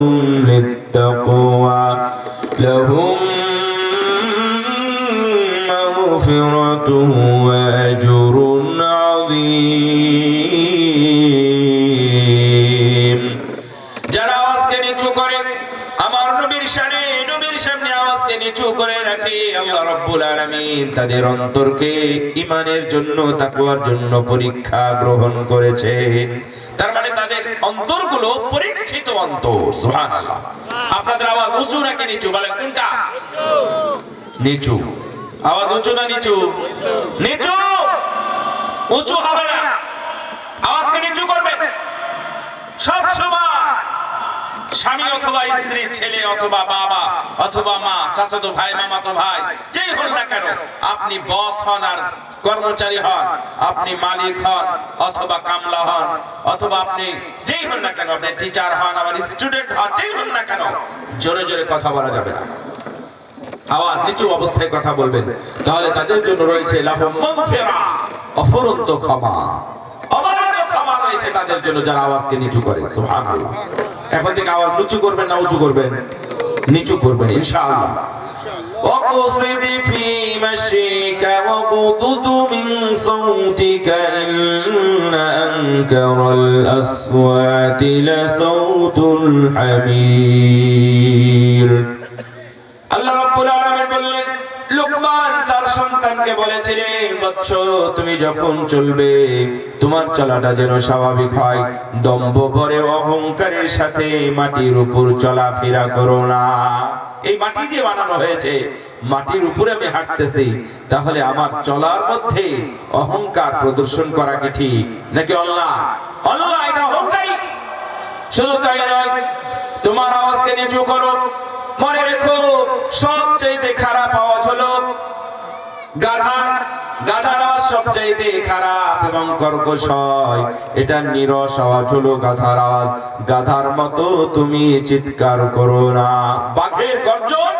للتقوى لهم مغفرة وأجر عظيم। যারা আওয়াজকে নিচু করে আমার নবীর শানে নবীর সামনে আওয়াজকে নিচু করে রাখে, আল্লাহ রাব্বুল আলামিন তাদের অন্তরকে ঈমানের জন্য তাকওয়ার জন্য পরীক্ষা গ্রহণ করেছেন। তার মানে তাদের অন্তরগুলো পরীক্ষিত অন্তর। সুবহানাল্লাহ। আপনাদের আওয়াজ উঁচু নাকি নিচু বলেন কোনটা? নিচু। আওয়াজ উঁচু না নিচু? নিচু। উঁচু হবে না, আওয়াজকে নিচু করবে সব সময়। স্বামী অথবা স্ত্রী, ছেলে অথবা বাবা অথবা মা, চাচাতো ভাই, মামাতো ভাই, যেই হন না কেন, আপনি বস হন আর কর্মচারী হন, আপনি মালিক হন অথবা কামলা হন, অথবা আপনি যেই হন না কেন, আপনি টিচার হন আবার স্টুডেন্ট হন, যেই হন না কেন, জোরে জোরে কথা বলা যাবে না। আওয়াজ নিচু অবস্থায় কথা বলবেন, তাহলে তাদের জন্য রয়েছে লাহুম মাগফিরা, অফুরন্ত ক্ষমা, অবারিত ক্ষমা রয়েছে তাদের জন্য যারা আওয়াজকে নিচু করে। সুবহানাল্লাহ। এখন থেকে আওয়াজ নিচু করবেন না উঁচু করবেন? নিচু করবেন ইনশাআল্লাহ। وَقْصِدْ فِي مَشْيِكَ وَاغْضُضْ مِنْ صَوْتِكَ إِنَّ أَنكَرَ الْأَصْوَاتِ لَصَوْتُ الْحَمِيرِ। আল্লাহ রাব্বুল আলামিন বললেন, লোকমান তার সন্তানকে বলেছিলেন, বৎস তুমি যখন চলবে তোমার চলাটা যেন স্বাভাবিক হয়, দম্ভ ভরে অহংকারের সাথে মাটির উপর চলাফেরা করো না। এই মাটি দিয়ে বানানো হয়েছে, মাটির উপরে আমি হাঁটতেছি, তাহলে আমার চলার মধ্যে অহংকার প্রদর্শন করা কি ঠিক নাকি আল্লাহ? আল্লাহ এটা অহংকারী। শুধু তাই নয়, তোমার আওয়াজকে নিচু করো। মনে রেখো, সবচেয়ে খারাপ আওয়াজ হলো গাধার। গাধার আওয়াজ সবচাইতে খারাপ এবং কর্কশ হয়। এটা নীরস আওয়াজ হলো গাধার আওয়াজ। গাধার মতো তুমি চিৎকার করো না। বাঘের গর্জন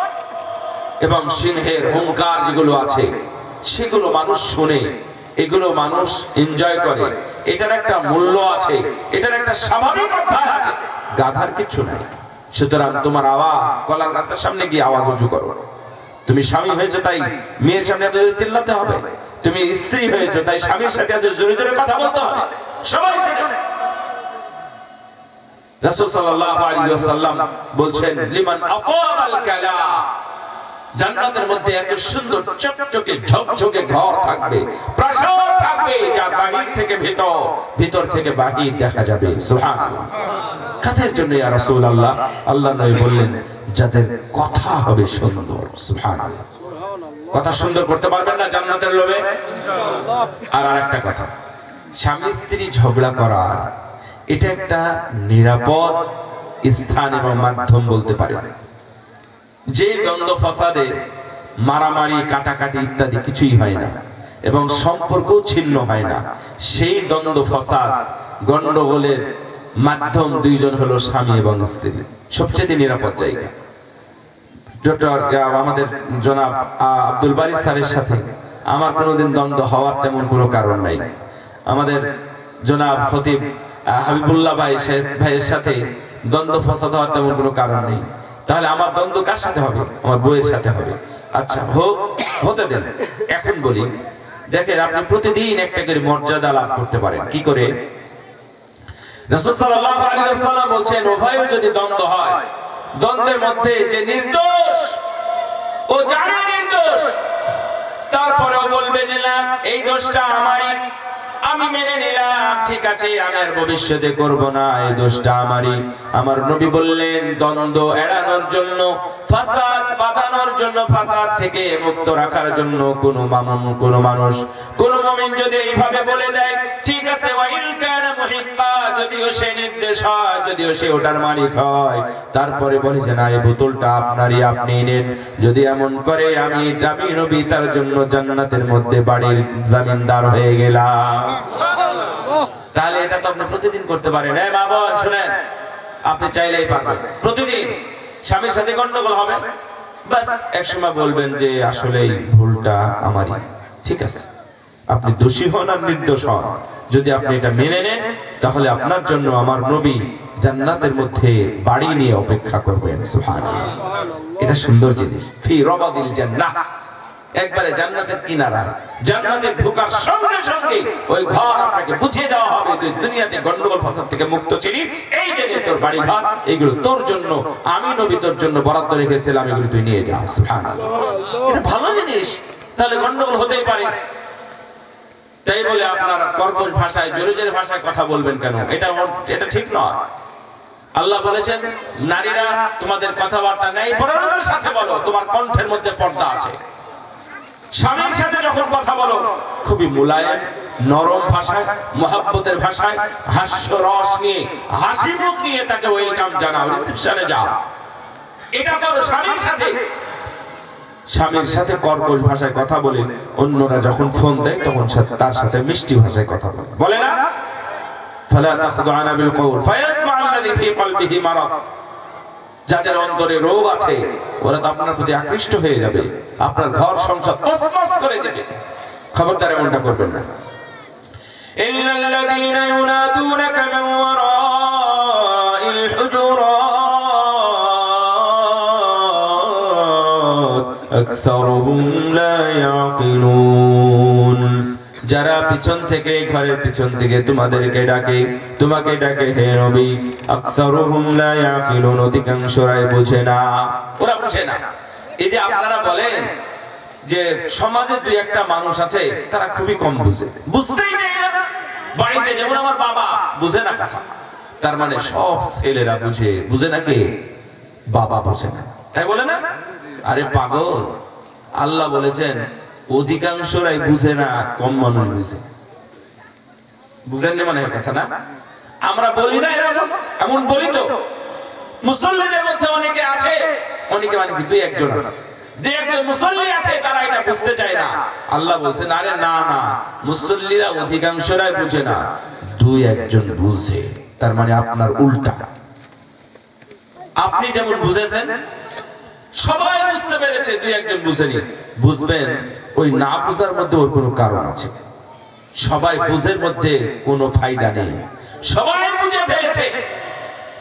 এবং সিংহের হুঙ্কার যেগুলো আছে সেগুলো মানুষ শুনে, এগুলো মানুষ এনজয় করে, এটার একটা মূল্য আছে, এটার একটা স্বাভাবিক অধ্যায় আছে। গাধার কিছু নাই। সুতরাং তোমার আওয়াজ কলার গাছের সামনে গিয়ে আওয়াজ উঁচু করো। তুমি স্বামী হয়েছো তাই মেয়ের সামনে এত জোরে চিল্লাতে হবে। তুমি স্ত্রী হয়েছো তাই স্বামীর সাথে এত জোরে জোরে কথা বলতে হবে। সবাই শুনে। রাসূল সাল্লাল্লাহু আলাইহি ওয়াসাল্লাম বলছেন, লিমান আকামাল কালাম, জান্নাতের মধ্যে এত সুন্দর চকচকে ঝকঝকে ঘর থাকবে, প্রাসাদ থাকবে, যার বাহির থেকে ভিতর, ভিতর থেকে বাহির দেখা যাবে। সুবহানাল্লাহ। কাদের জন্য ইয়া রাসূলুল্লাহ? আল্লাহ নবী বললেন, যাদের কথা হবে সুন্দর। সুবহানাল্লাহ। কথা সুন্দর করতে পারবেন না জান্নাতের লোভে? ইনশাআল্লাহ। আর আরেকটা কথা, স্বামী স্ত্রী ঝগড়া করার এটা একটা নিরাপদ স্থান এবং মাধ্যম বলতে পারেন। যে দ্বন্দ্ব ফাসাদে মারামারি, কাটাকাটি ইত্যাদি কিছুই হয় না এবং সম্পর্ক ছিন্ন হয় না, সেই দ্বন্দ্ব ফাসাদ গন্ডগোলের মাধ্যম দুইজন হলো স্বামী এবং স্ত্রী। সবচেয়ে নিরাপদ জায়গা। ডক্টর আমাদের জনাব আব্দুল বারী স্যারের সাথে আমার কোনোদিন দ্বন্দ্ব হওয়ার তেমন কোনো কারণ নাই। আমাদের জনাব খতিব হাবিবুল্লাহ ভাইয়ের সাথে দ্বন্দ্ব ফাসাদ হওয়ার তেমন কোনো কারণ নেই। তাহলে আমার দ্বন্দ্ব কার সাথে হবে? আমার বউয়ের সাথে হবে। আচ্ছা, হোক, হতে দেন। এখন বলি, দেখেন আপনি প্রতিদিন একটা করে মর্যাদা লাভ করতে পারেন। কি করে? রাসূল সাল্লাল্লাহু আলাইহি ওয়াসাল্লাম বলছেন, উভয়ের যদি দ্বন্দ্ব হয়, দ্বন্দ্বের মধ্যে যে নির্দোষ, ও জানে নির্দোষ, তারপরেও বলবে যে না, এই দোষটা আমারই, আমি মেনে নিলাম, ঠিক আছে, আমি আর ভবিষ্যতে করব না, এই দোষটা আমারই। আমার নবী বললেন, দ্বন্দ্ব এড়ানোর জন্য, ফাসাদ বাঁধানোর জন্য, ফাসাদ থেকে মুক্ত রাখার জন্য কোন মানুষ, কোন মুমিন যদি এইভাবে বলে দেয়, ঠিক আছে, ওয়াইল কানা মুহিব্বা, যদিও সে নির্দেশ হয়, যদিও সে ওটার মালিক হয়, তারপরে বলে যে না, এই বোতলটা আপনারই, আপনি নেন, যদি এমন করে, আমি নবী তার জন্য জান্নাতের মধ্যে বাড়ির জামিনদার হয়ে গেলাম। তাহলে এটা তো আপনি প্রতিদিন করতে পারেন। হ্যাঁ মা বোন শুনেন, আপনি চাইলেই পারবেন। প্রতিদিন স্বামীর সাথে গন্ডগোল হবে, বাস একসময় বলবেন যে আসলেই ভুলটা আমারই, ঠিক আছে, আপনি দোষী হন আর নির্দোষ হন, যদি আপনি এটা মেনে নেন, তাহলে আপনার জন্য আমার নবী জান্নাতের মধ্যে বাড়ি নিয়ে অপেক্ষা করবেন। সুবহানাল্লাহ, এটা সুন্দর জিনিস। ফি রাবাদিল জান্নাহ, একবারে জান্নাতের কিনারায়, জান্নাতে ঢোকার সঙ্গে সঙ্গে ওই ঘর আপনাকে বুঝিয়ে দেওয়া হবে তুই দুনিয়াতে গন্ডগোল ফাসাদ থেকে মুক্ত ছিলি, এই যে তোর বাড়ি ঘর, এগুলো তোর জন্য আমি নবী তোর জন্য বরাদ্দ রেখেছিলাম, এগুলো তুই নিয়ে যা। সুবহানাল্লাহ, এটা ভালো জিনিস। তাহলে গন্ডগোল হতেই পারে, তাই বলে আপনারা কর্কশ ভাষায়, জোরে জোরে ভাষায় কথা বলবেন কেন? এটা ঠিক নয়। আল্লাহ বলেছেন, নারীরা তোমাদের কথাবার্তা নেই পরায়ণতার সাথে বলো, তোমার কণ্ঠের মধ্যে পর্দা আছে। স্বামীর সাথে যখন কথা বলো খুবই মুলায়েম নরম ভাষায়, মুহাব্বতের ভাষায়, হাস্য রস নিয়ে, হাসি মুখ নিয়ে তাকে ওয়েলকাম জানাও, রিসেপশনে যাও, এটা করো স্বামীর সাথে। স্বামীর সাথে কর্কশ ভাষায় কথা বলে অন্যরা যখন ফোন দেয় তখন তার সাথে মিষ্টি ভাষায় কথা বলে না। ফালা তাখদুআনা বিল কওল ফায়াতমা আল্লাযী ফী কলবিহি মারাদ, যাদের অন্তরে রোগ আছে ওরা তো আপনার প্রতি আকৃষ্ট হয়ে যাবে, আপনার ঘর সংসার তছনছ করে দেবে। খবরদার এমনটা করবেন না। ইল্লাল্লাযীনা ইউনাদুনাকা মিন ওয়ারাইল হুজুরাত আকসারুহুম লা ইয়াকিলুন, যারা পিছন থেকে, ঘরের পিছন থেকে তোমাদেরকে ডাকে, তোমাকে ডাকে হে নবী, আকসারুহুম লা ইয়াকিলুন, অধিকাংশরাই বোঝে না, ওরা বোঝে না। এই যে আপনারা বলেন যে সমাজে দুই একটা মানুষ আছে তারা খুবই কম বুঝে, বুঝতেই চায় না। বাড়িতে যেমন আমার বাবা বুঝে না কথা, তার মানে সব ছেলেরা বুঝে, বুঝে না কে? বাবা বোঝে না, তাই বলে না? আরে পাগল, আল্লাহ বলেছেন অধিকাংশরাই বুঝে না, কম মানুষ বুঝে। বুঝেননি মানে কথা না? আমরা বলি না এরকম? এমন বলি তো। মুসল্লিদের মধ্যে অনেকে আছে, অনেকে মানে কি দুই একজন আছে, দুই একজন মুসল্লি আছে তারা এটা বুঝতে চায় না। আল্লাহ বলছেন আরে না না, মুসল্লিরা অধিকাংশরাই বুঝে না, দুই একজন বুঝে। তার মানে আপনার উল্টা। আপনি যেমন বুঝেছেন, সবাই বুঝতে পেরেছে, দুই একজন বুঝেনি। বুঝবেন ওই না বুঝার মধ্যে ওর কোনো কারণ আছে। সবাই বুঝের মধ্যে কোনো ফায়দা নেই, সবাই বুঝে ফেলেছে।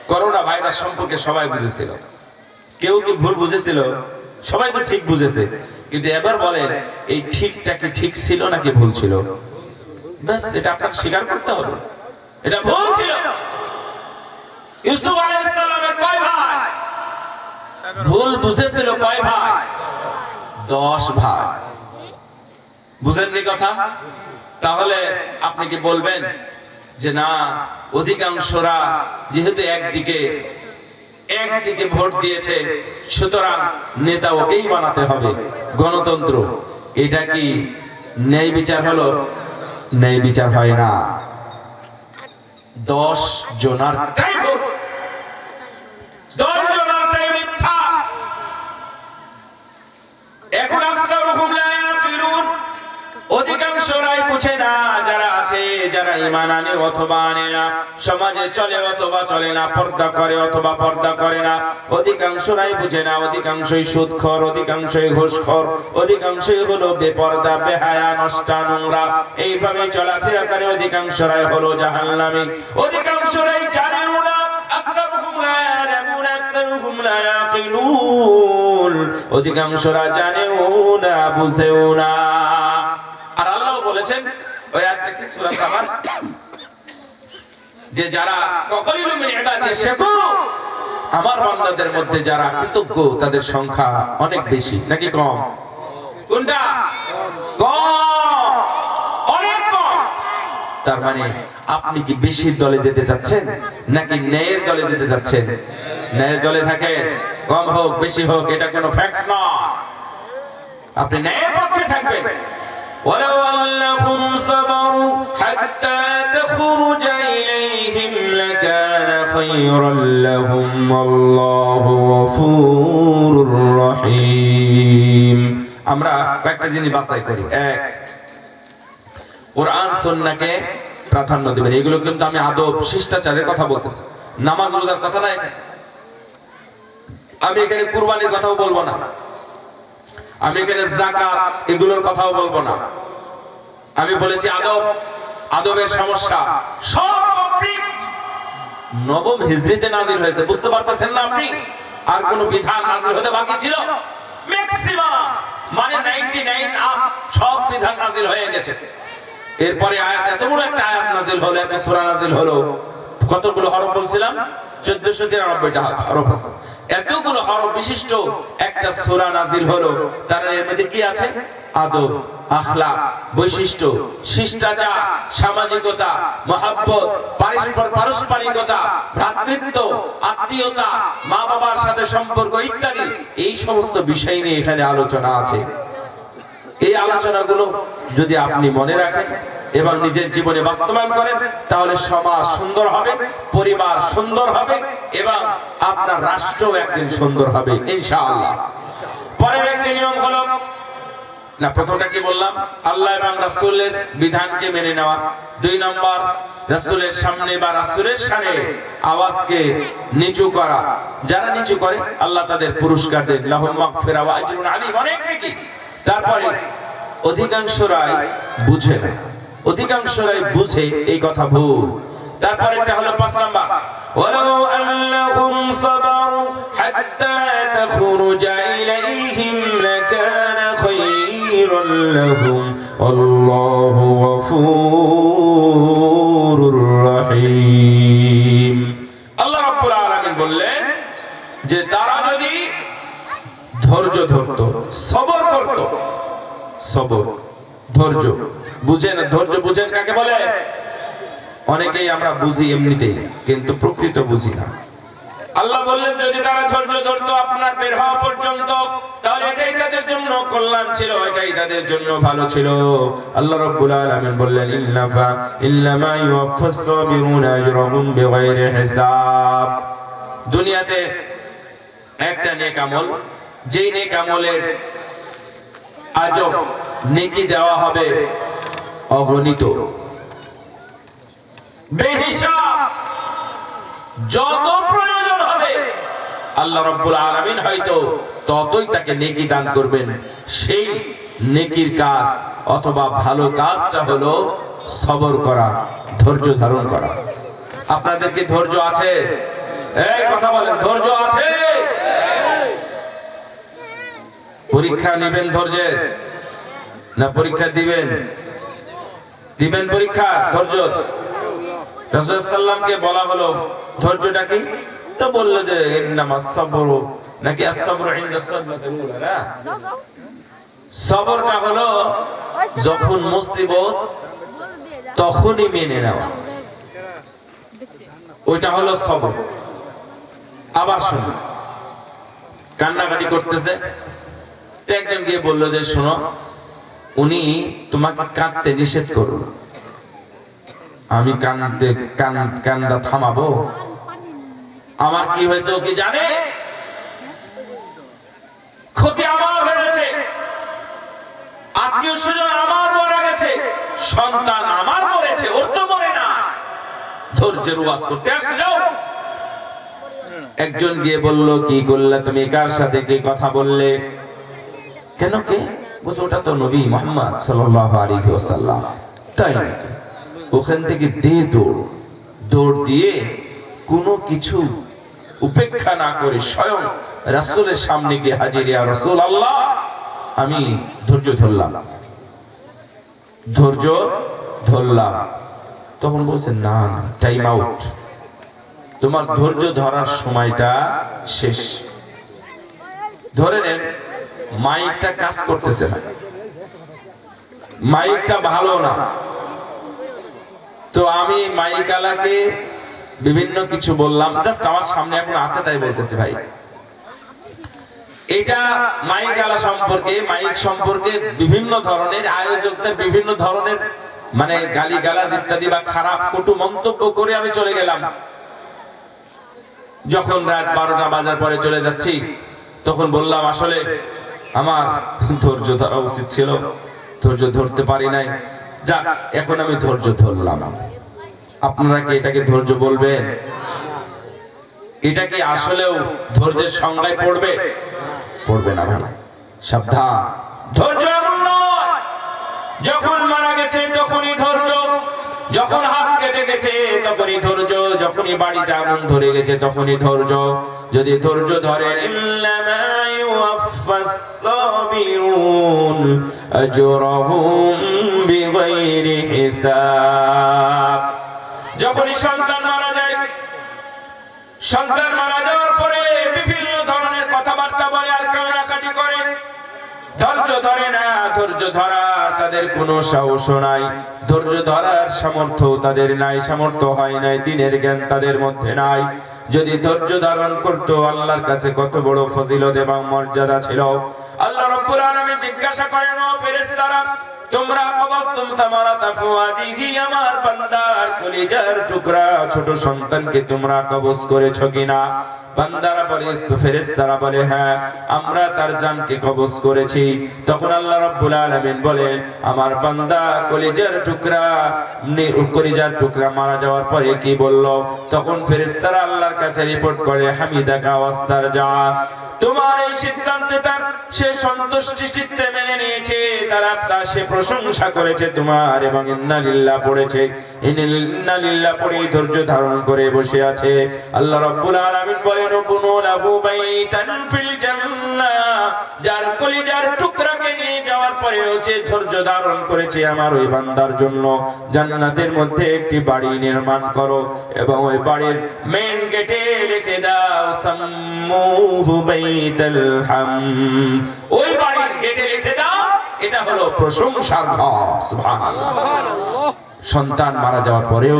করোনা ভাইরাস সম্পর্কে সবাই বুঝেছিল, কেউ কি ভুল বুঝেছিল? সবাই তো ঠিক বুঝেছে, কিন্তু এবার বলেন এই ঠিকটা কি ঠিক ছিল নাকি ভুল ছিল? ব্যাস, এটা আপনাকে স্বীকার করতে হবে, এটা ভুল ছিল। ইউসুফ আলাইহিস সালামের কয় ভাই ভুল বুঝেছিল? কয় ভাই? 10 ভাই। বুঝেননি কথা? তাহলে আপনি কি বলবেন যে না, অধিকাংশরা যেহেতু একদিকে ভোট দিয়েছে সুতরাং নেতা ওকেই বানাতে হবে, গণতন্ত্র, এটা কি ন্যায় বিচার হলো? ন্যায় বিচার হয় না। 10 জনার ভোট, 10 জনার মিথ্যা। এখন আকসারুহুম লা ইয়াকিলুন, অধিকাংশরাই বুঝে না। যারা আছে, যারা ঈমান আনে অথবা আনে না, সমাজে চলে অথবা চলে না, পর্দা করে অথবা পর্দা করে না, অধিকাংশরাই বুঝে না। অধিকাংশই সুদখোর, অধিকাংশই ঘুষখোর, অধিকাংশই হলো বেপর্দা, বেহায়া, নষ্টা, নোংরা, এইভাবে চলাফেরা করে। অধিকাংশরাই হলো জাহান্নামী, অধিকাংশরাই জানেও না। আকসারুহুম লা ইয়ালামুন আকসারুহুম লা ইয়াকিলুন, অধিকাংশরা জানেও না, বুঝেও না। আর আল্লাহ বলেছেন ওই আয়াতটা কি, সূরা সাবার, যে যারা কলিলুম মিন ইবাদি শাকুর, আমার বান্দাদের মধ্যে যারা কৃতজ্ঞ তাদের সংখ্যা অনেক বেশি নাকি কম? কোনটা? কম, অনেক কম। তার মানে আপনি কি বেশির দলে যেতে চাচ্ছেন নাকি ন্যায়ের দলে যেতে চাচ্ছেন? ন্যায়ের দলে থাকেন, কম হোক বেশি হোক এটা কোনো ফ্যাক্ট নয়, আপনি ন্যায়ের পক্ষে থাকবেন। ولو أنهم صبروا حتى تخرج إليهم لكان خيرا لهم والله غفور رحيم। আমরা কয়েকটা জিনিস বাছাই করি। এক, কোরআন সুন্নাহকে প্রাধান্য দিবেন। এগুলো কিন্তু আমি আদব শিষ্টাচারের কথা বলতেছি, নামাজ রোজার কথা না। আমি এখানে কুরবানির কথাও বলবো না, আমি এখানে যাকাত এগুলোর কথাও বলবো না। আমি বলেছি আদবের সমস্যা সব কমপ্লিট, নবম হিজরিতে নাজিল হয়েছে, বুঝতে পারতেছেন না আপনি? আর কোন বিধান নাজিল হতে বাকি ছিল? ম্যাক্সিমাম মানে 99 আপ সব বিধান নাজিল হয়ে গেছে। এরপরে আয়াত, এত বড় একটা আয়াত নাজিল হলো, একটা সূরা নাজিল হলো, কতগুলো হরফ বলছিলাম? 1493টা হরফ আছে। এতগুলো হরফ বিশিষ্ট একটা সূরা নাজিল হলো, তার এর মধ্যে কি আছে? আদব, আখলাক, বৈশিষ্ট্য, শিষ্টাচার, সামাজিকতা, মহব্বত, পারস্পরিকতা, ভ্রাতৃত্ব, আত্মীয়তা, মা বাবার সাথে সম্পর্ক ইত্যাদি, এই সমস্ত বিষয় নিয়ে এখানে আলোচনা আছে। এই আলোচনাগুলো যদি আপনি মনে রাখেন এবং নিজের জীবনে বাস্তবায়ন করেন, তাহলে সমাজ সুন্দর হবে, পরিবার সুন্দর হবে এবং আপনার রাষ্ট্র একদিন সুন্দর হবে ইনশাআল্লাহ। পরের একটি নিয়ম হলো, না প্রথমটা কি বললাম? আল্লাহ এবং রাসূলের বিধানকে মেনে নেওয়া। 2 নম্বর, রাসূলের সামনে বা রাসূলের শানে আওয়াজকে নিচু করা। যারা নিচু করে আল্লাহ তাদের পুরস্কার দেন, লাহুম মাগফিরা ওয়া আজরুন আযীম, অনেক নেকি। তারপরে অধিকাংশরাই বুঝে না, অধিকাংশরাই বুঝে এই কথা ভুল। তারপরে একটা হলো 5 নাম্বার, ওয়ালাউ আল্লাহুম সাবারু হাত্তা তাখরুজা ইলাইহিম লাকানা খায়রান লাহুম আল্লাহু গফুরুর রহিম। আল্লাহ রাব্বুল আলামিন বললেন যে তারা যদি ধৈর্য ধরতো, সবর করতো। সবর, ধৈর্য বুঝেন? ধৈর্য বুঝেন কাকে বলে? অনেকেই আমরা বুঝি এমনিতেই, কিন্তু প্রকৃত বুঝি না। আল্লাহ বললেন যদি তারা ধৈর্য ধরতো আপনার বের হওয়া পর্যন্ত, তাহলে এটাই তাদের জন্য কল্যাণ ছিল, এটাই তাদের জন্য ভালো ছিল। আল্লাহ রাব্বুল আলামিন বললেন ইল্লামা ইউওয়াফাস সাবিরুনা আজরাহুম বিগাইরি হিসাব। দুনিয়াতে একটা নেক আমল, যেই নেক আমলের আজব নেকি দেওয়া হবে অগণিত, বেহিসাব, যত প্রয়োজন হবে আল্লাহ রাব্বুল আলামিন হয়তো ততই তাকে নেকি দান করবেন। সেই নেকির কাজ অথবা ভালো কাজটা হলো সবর করা, ধৈর্য ধারণ করা। আপনাদের কি ধৈর্য আছে? এই কথা বলেন, ধৈর্য আছে? পরীক্ষা নেবেন ধৈর্যের, না পরীক্ষা দিবেন? দিবেন পরীক্ষা ধৈর্য। রাসূল সাল্লাল্লাহু বলা হলো ধৈর্যটা কি, তো বললো যে ইন্নামাস সাবরু, নাকি আস-সাবরু ইনদা সাদমাতিল উলা। না, সবরটা হলো যখন মুসিবত তখনই মেনে নেওয়া, ওইটা হলো সবর। আবার শুনুন, কান্নাকাটি করতেছে, তো একজন গিয়ে বললো যে শোনো, উনি তোমাকে কাঁদতে নিষেধ করলো, আমি কান্দা থামাবো? আমার কি হয়েছে ও কি জানে? ক্ষতি আমার হয়েছে, আত্মীয় স্বজন আমার মারা গেছে, সন্তান আমার মরেছে, ওর তো মরে না। ধৈর্যের ওয়াজ করতে আসতে যাও। একজন গিয়ে বলল কি করলে তুমি, কার সাথে কি কথা বললে? কেন কে? বলছে ওটা তো নবী মুহাম্মদ সাল্লাল্লাহু আলাইহি ওয়াসাল্লাম। তাই নাকি? ওখান থেকে দৌড় দিয়ে কোনো কিছু উপেক্ষা না করে স্বয়ং রাসূলের সামনে গিয়ে হাজির, ইয়া রাসূলুল্লাহ আমি ধৈর্য ধরলাম। তখন বলছে না না, টাইম আউট, তোমার ধৈর্য ধরার সময়টা শেষ। ধরে নেন মাইকটা কাজ করতেছে না, মাইকটা ভালো না, তো আমি মাইকালাকে বিভিন্ন কিছু বললাম, জাস্ট আমার সামনে এখন আছে তাই বলতেছি ভাই। এটা মাইকালা সম্পর্কে, মাইক সম্পর্কে বিভিন্ন ধরনের আয়োজকদের বিভিন্ন ধরনের মানে গালিগালাজ ইত্যাদি বা খারাপ কটু মন্তব্য করে আমি চলে গেলাম। যখন রাত 12টা বাজার পরে চলে যাচ্ছি, তখন বললাম আসলে আমার ধৈর্য ধরা উচিত ছিল, ধৈর্য ধরতে পারি নাই, যাক এখন আমি ধৈর্য ধরলাম। আপনারা কি এটাকে ধৈর্য বলবেন? এটা কি আসলেও ধৈর্যের সংজ্ঞায় পড়বে? পড়বে না ভাই, সাবধান। ধৈর্য এমন নয় যখন মারা গেছে তখনই ধৈর্য, যখন হাত কেটে গেছে তখনই ধৈর্য, যখনই বাড়িতে আগুন ধরে গেছে তখনই ধৈর্য। যদি ধৈর্য ধরেন ইন্নামা ইউওয়াফাস সাবিরুন আজরাহুম বিগাইরি হিসাব। যখনই সন্তান মারা যায়, সন্তান মারা যাওয়ার পরে বিভিন্ন ধরনের কথাবার্তা বলে আর কান্নাকাটি করে, ধৈর্য ধরে না। ধৈর্য ধরার তাদের কোনো সাহস নাই, ধৈর্য ধরার সামর্থ্য তাদের নাই, সামর্থ্য হয় নাই, দিনের জ্ঞান তাদের মধ্যে নাই। যদি ধৈর্য ধারণ করতো আল্লাহর কাছে কত বড় ফজিলত এবং মর্যাদা ছিল। আল্লাহ রাব্বুল আলামিন জিজ্ঞাসা করেন, ও ফেরেশতারা, তোমরা কবালতুম সামারাতা ফুয়াদিহি, আমার বান্দার কলিজার টুকরা ছোট সন্তানকে তোমরা কবজ করেছো কিনা? বান্দারা বলে, ফেরেশতারা বলে, হ্যাঁ আমরা তার জানকে কবজ করেছি। তখন আল্লাহ রাব্বুল আলামিন বলেন, আমার বান্দা কলিজার টুকরা মারা যাওয়ার পরে কি বলল? তখন ফেরেশতারা আল্লাহর কাছে রিপোর্ট করে, হামিদাকা ওয়াস্তারজা, তোমার এই সিদ্ধান্তে তার সে সন্তুষ্টি চিত্তে মেনে নিয়েছে, তার সে প্রশংসা করেছে তোমার, এবং ইন্না লিল্লাহ পড়েছে, ইন্না লিল্লাহ পড়ে ধৈর্য ধারণ করে বসে আছে। আল্লাহ রাব্বুল আলামিন বলেন, বুনু লাহু বাইতান ফিল জান্নাহ, যার কলিজার টুকরাকে নিয়ে যাওয়ার পরে হচ্ছে ধৈর্য ধারণ করেছে আমার ওই বান্দার জন্য জান্নাতের মধ্যে একটি বাড়ি নির্মাণ করো, এবং ওই বাড়ির মেইন গেটে লিখে দাও সাম্মুহু বাইতুল হামদ, ওই বাড়ির গেটে লিখে দাও এটা হলো প্রশংসার ঘর। সুবহানাল্লাহ। সন্তান মারা যাওয়ার পরেও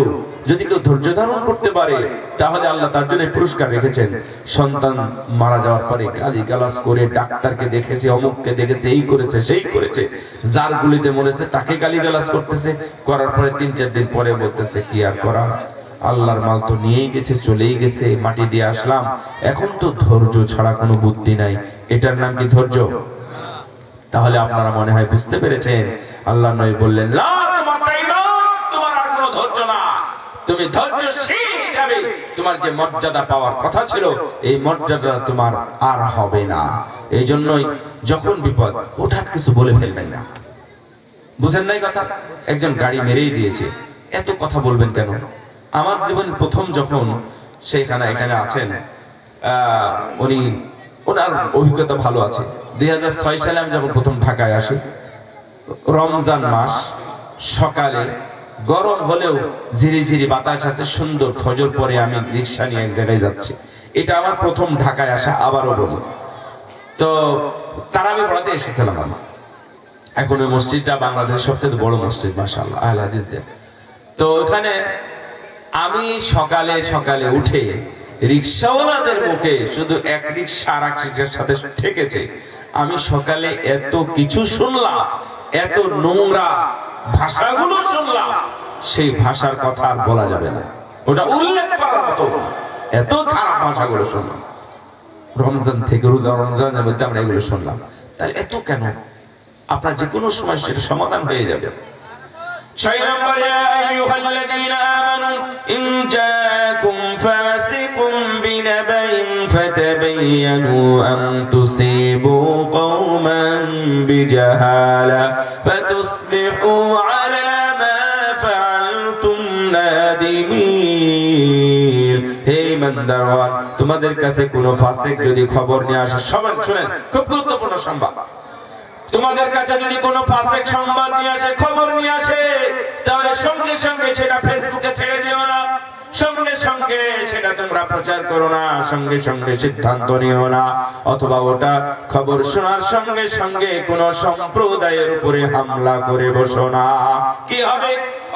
যদি কেউ ধৈর্য ধারণ করতে পারে তাহলে আল্লাহ তার জন্য পুরস্কার রেখেছেন। সন্তান মারা যাওয়ার পরে গালিগালাজ করে ডাক্তারকে দেখেছে, অমুককে দেখেছে, এই করেছে সেই করেছে, যার গুলিতে মরেছে তাকে গালিগালাজ করতেছে, করার পরে 3-4 দিন পরে বলতেছে কি আর করা, আল্লাহর মাল তো নিয়েই গেছে, চলেই গেছে, মাটি দিয়ে আসলাম, এখন তো ধৈর্য ছাড়া কোনো বুদ্ধি নাই। এটার নাম কি ধৈর্য? তাহলে আপনারা মনে হয় বুঝতে পেরেছেন। আল্লাহ নবী বললেন, না তোমার আর কোনো ধৈর্য না, তুমি ধৈর্যশীল হিসাবে তোমার যে মর্যাদা পাওয়ার কথা ছিল এই মর্যাদা তোমার আর হবে না। এই জন্যই যখন বিপদ হঠাৎ কিছু বলে ফেলবেন না। বুঝেন নাই কথা? একজন গাড়ি মেরেই দিয়েছে, এত কথা বলবেন কেন? আমার জীবন প্রথম যখন সেইখানে এখানে আছেন, উনি ওনার অভিজ্ঞতা ভালো আছে। 2006 সালে আমি যখন প্রথম ঢাকায় আসি, রমজান মাস, সকালে গরম হলেও ঝিরিঝিরি বাতাস আছে, সুন্দর, ফজর পরে আমি রিক্সা নিয়ে এক জায়গায় যাচ্ছি। এটা আমার প্রথম ঢাকায় আসা, আবারও বলি। তো তারাবি পড়াতে এসেছিলাম আমি। এখন ওই মসজিদটা বাংলাদেশের সবচেয়ে বড় মসজিদ মাশাআল্লাহ আহলে হাদিসদের। তো ওখানে আমি সকালে সকালে উঠে রিক্সাওয়ালাদের মুখে শুধু এক রিক্সা আর এক রিক্সার সাথে ঠেকেছে, আমি সকালে এত কিছু শুনলাম, এত নোংরা ভাষাগুলো শুনলাম, সেই ভাষার কথা আর বলা যাবে না, ওটা উল্লেখ করার মতো, এত খারাপ ভাষাগুলো শুনলাম। রমজান থেকে রোজা, রমজানের মধ্যে আমরা এগুলো শুনলাম। তাহলে এত কেন? আপনার যে কোনো সময় সেটা সমাধান হয়ে যাবে। 6 নম্বর, ইয়া আইয়ুহাল্লাযীনা আমানু ইন জাআকুম ফাসিকুম বিনাবাইন ফাতাবায়ানু আন তুসিবু কওমান বিজাহালা ফাতুসবিহু আলা মা ফাআলতুম নাদিমিন। হে ইমানদারগণ, তোমাদের কাছে কোনো ফাসিক যদি খবর নিয়ে আসে, সবাই শুনেন, খুব গুরুত্বপূর্ণ সংবাদ। তোমাদের কাছে যদি কোনো ফাসিক সংবাদ নিয়ে আসে, খবর নিয়ে আসে, তাহলে সঙ্গে সঙ্গে সেটা ফেসবুকে ছেড়ে দিও না, সঙ্গে সঙ্গে সেটা তোমরা প্রচার করো না, সঙ্গে সঙ্গে সিদ্ধান্ত নিও না, অথবা ওটা খবর শোনার সঙ্গে সঙ্গে কোন সম্প্রদায়ের উপরে হামলা করে বসো না। কি হবে?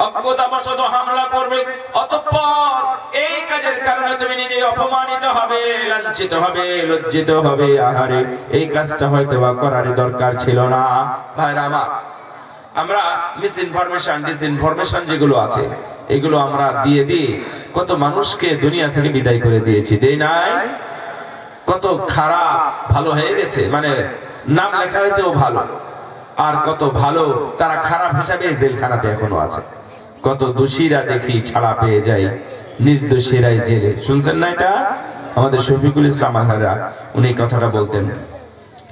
অজ্ঞতাবশত হামলা করবে, অতঃপর এই কাজের কারণে তুমি নিজে অপমানিত হবে, লাঞ্ছিত হবে, লজ্জিত হবে। আহারে, এই কাজটা হয়তো বা করার দরকার ছিল না। ভাইরা আমার, আমরা মিস ইনফরমেশন, ডিসইনফরমেশন যেগুলো আছে এগুলো আমরা দিয়ে দিয়ে কত মানুষকে দুনিয়া থেকে বিদায় করে দিয়েছি, দেই নাই? কত খারাপ ভালো হয়ে গেছে, মানে নাম লেখা হয়েছে ও ভালো, আর কত ভালো তারা খারাপ হিসাবে জেলখানাতে এখনো আছে। কত দোষীরা দেখি ছাড়া পেয়ে যায়, নির্দোষীরাই জেলে। শুনছেন না এটা? আমাদের শফিকুল ইসলাম আলহারা উনি কথাটা বলতেন।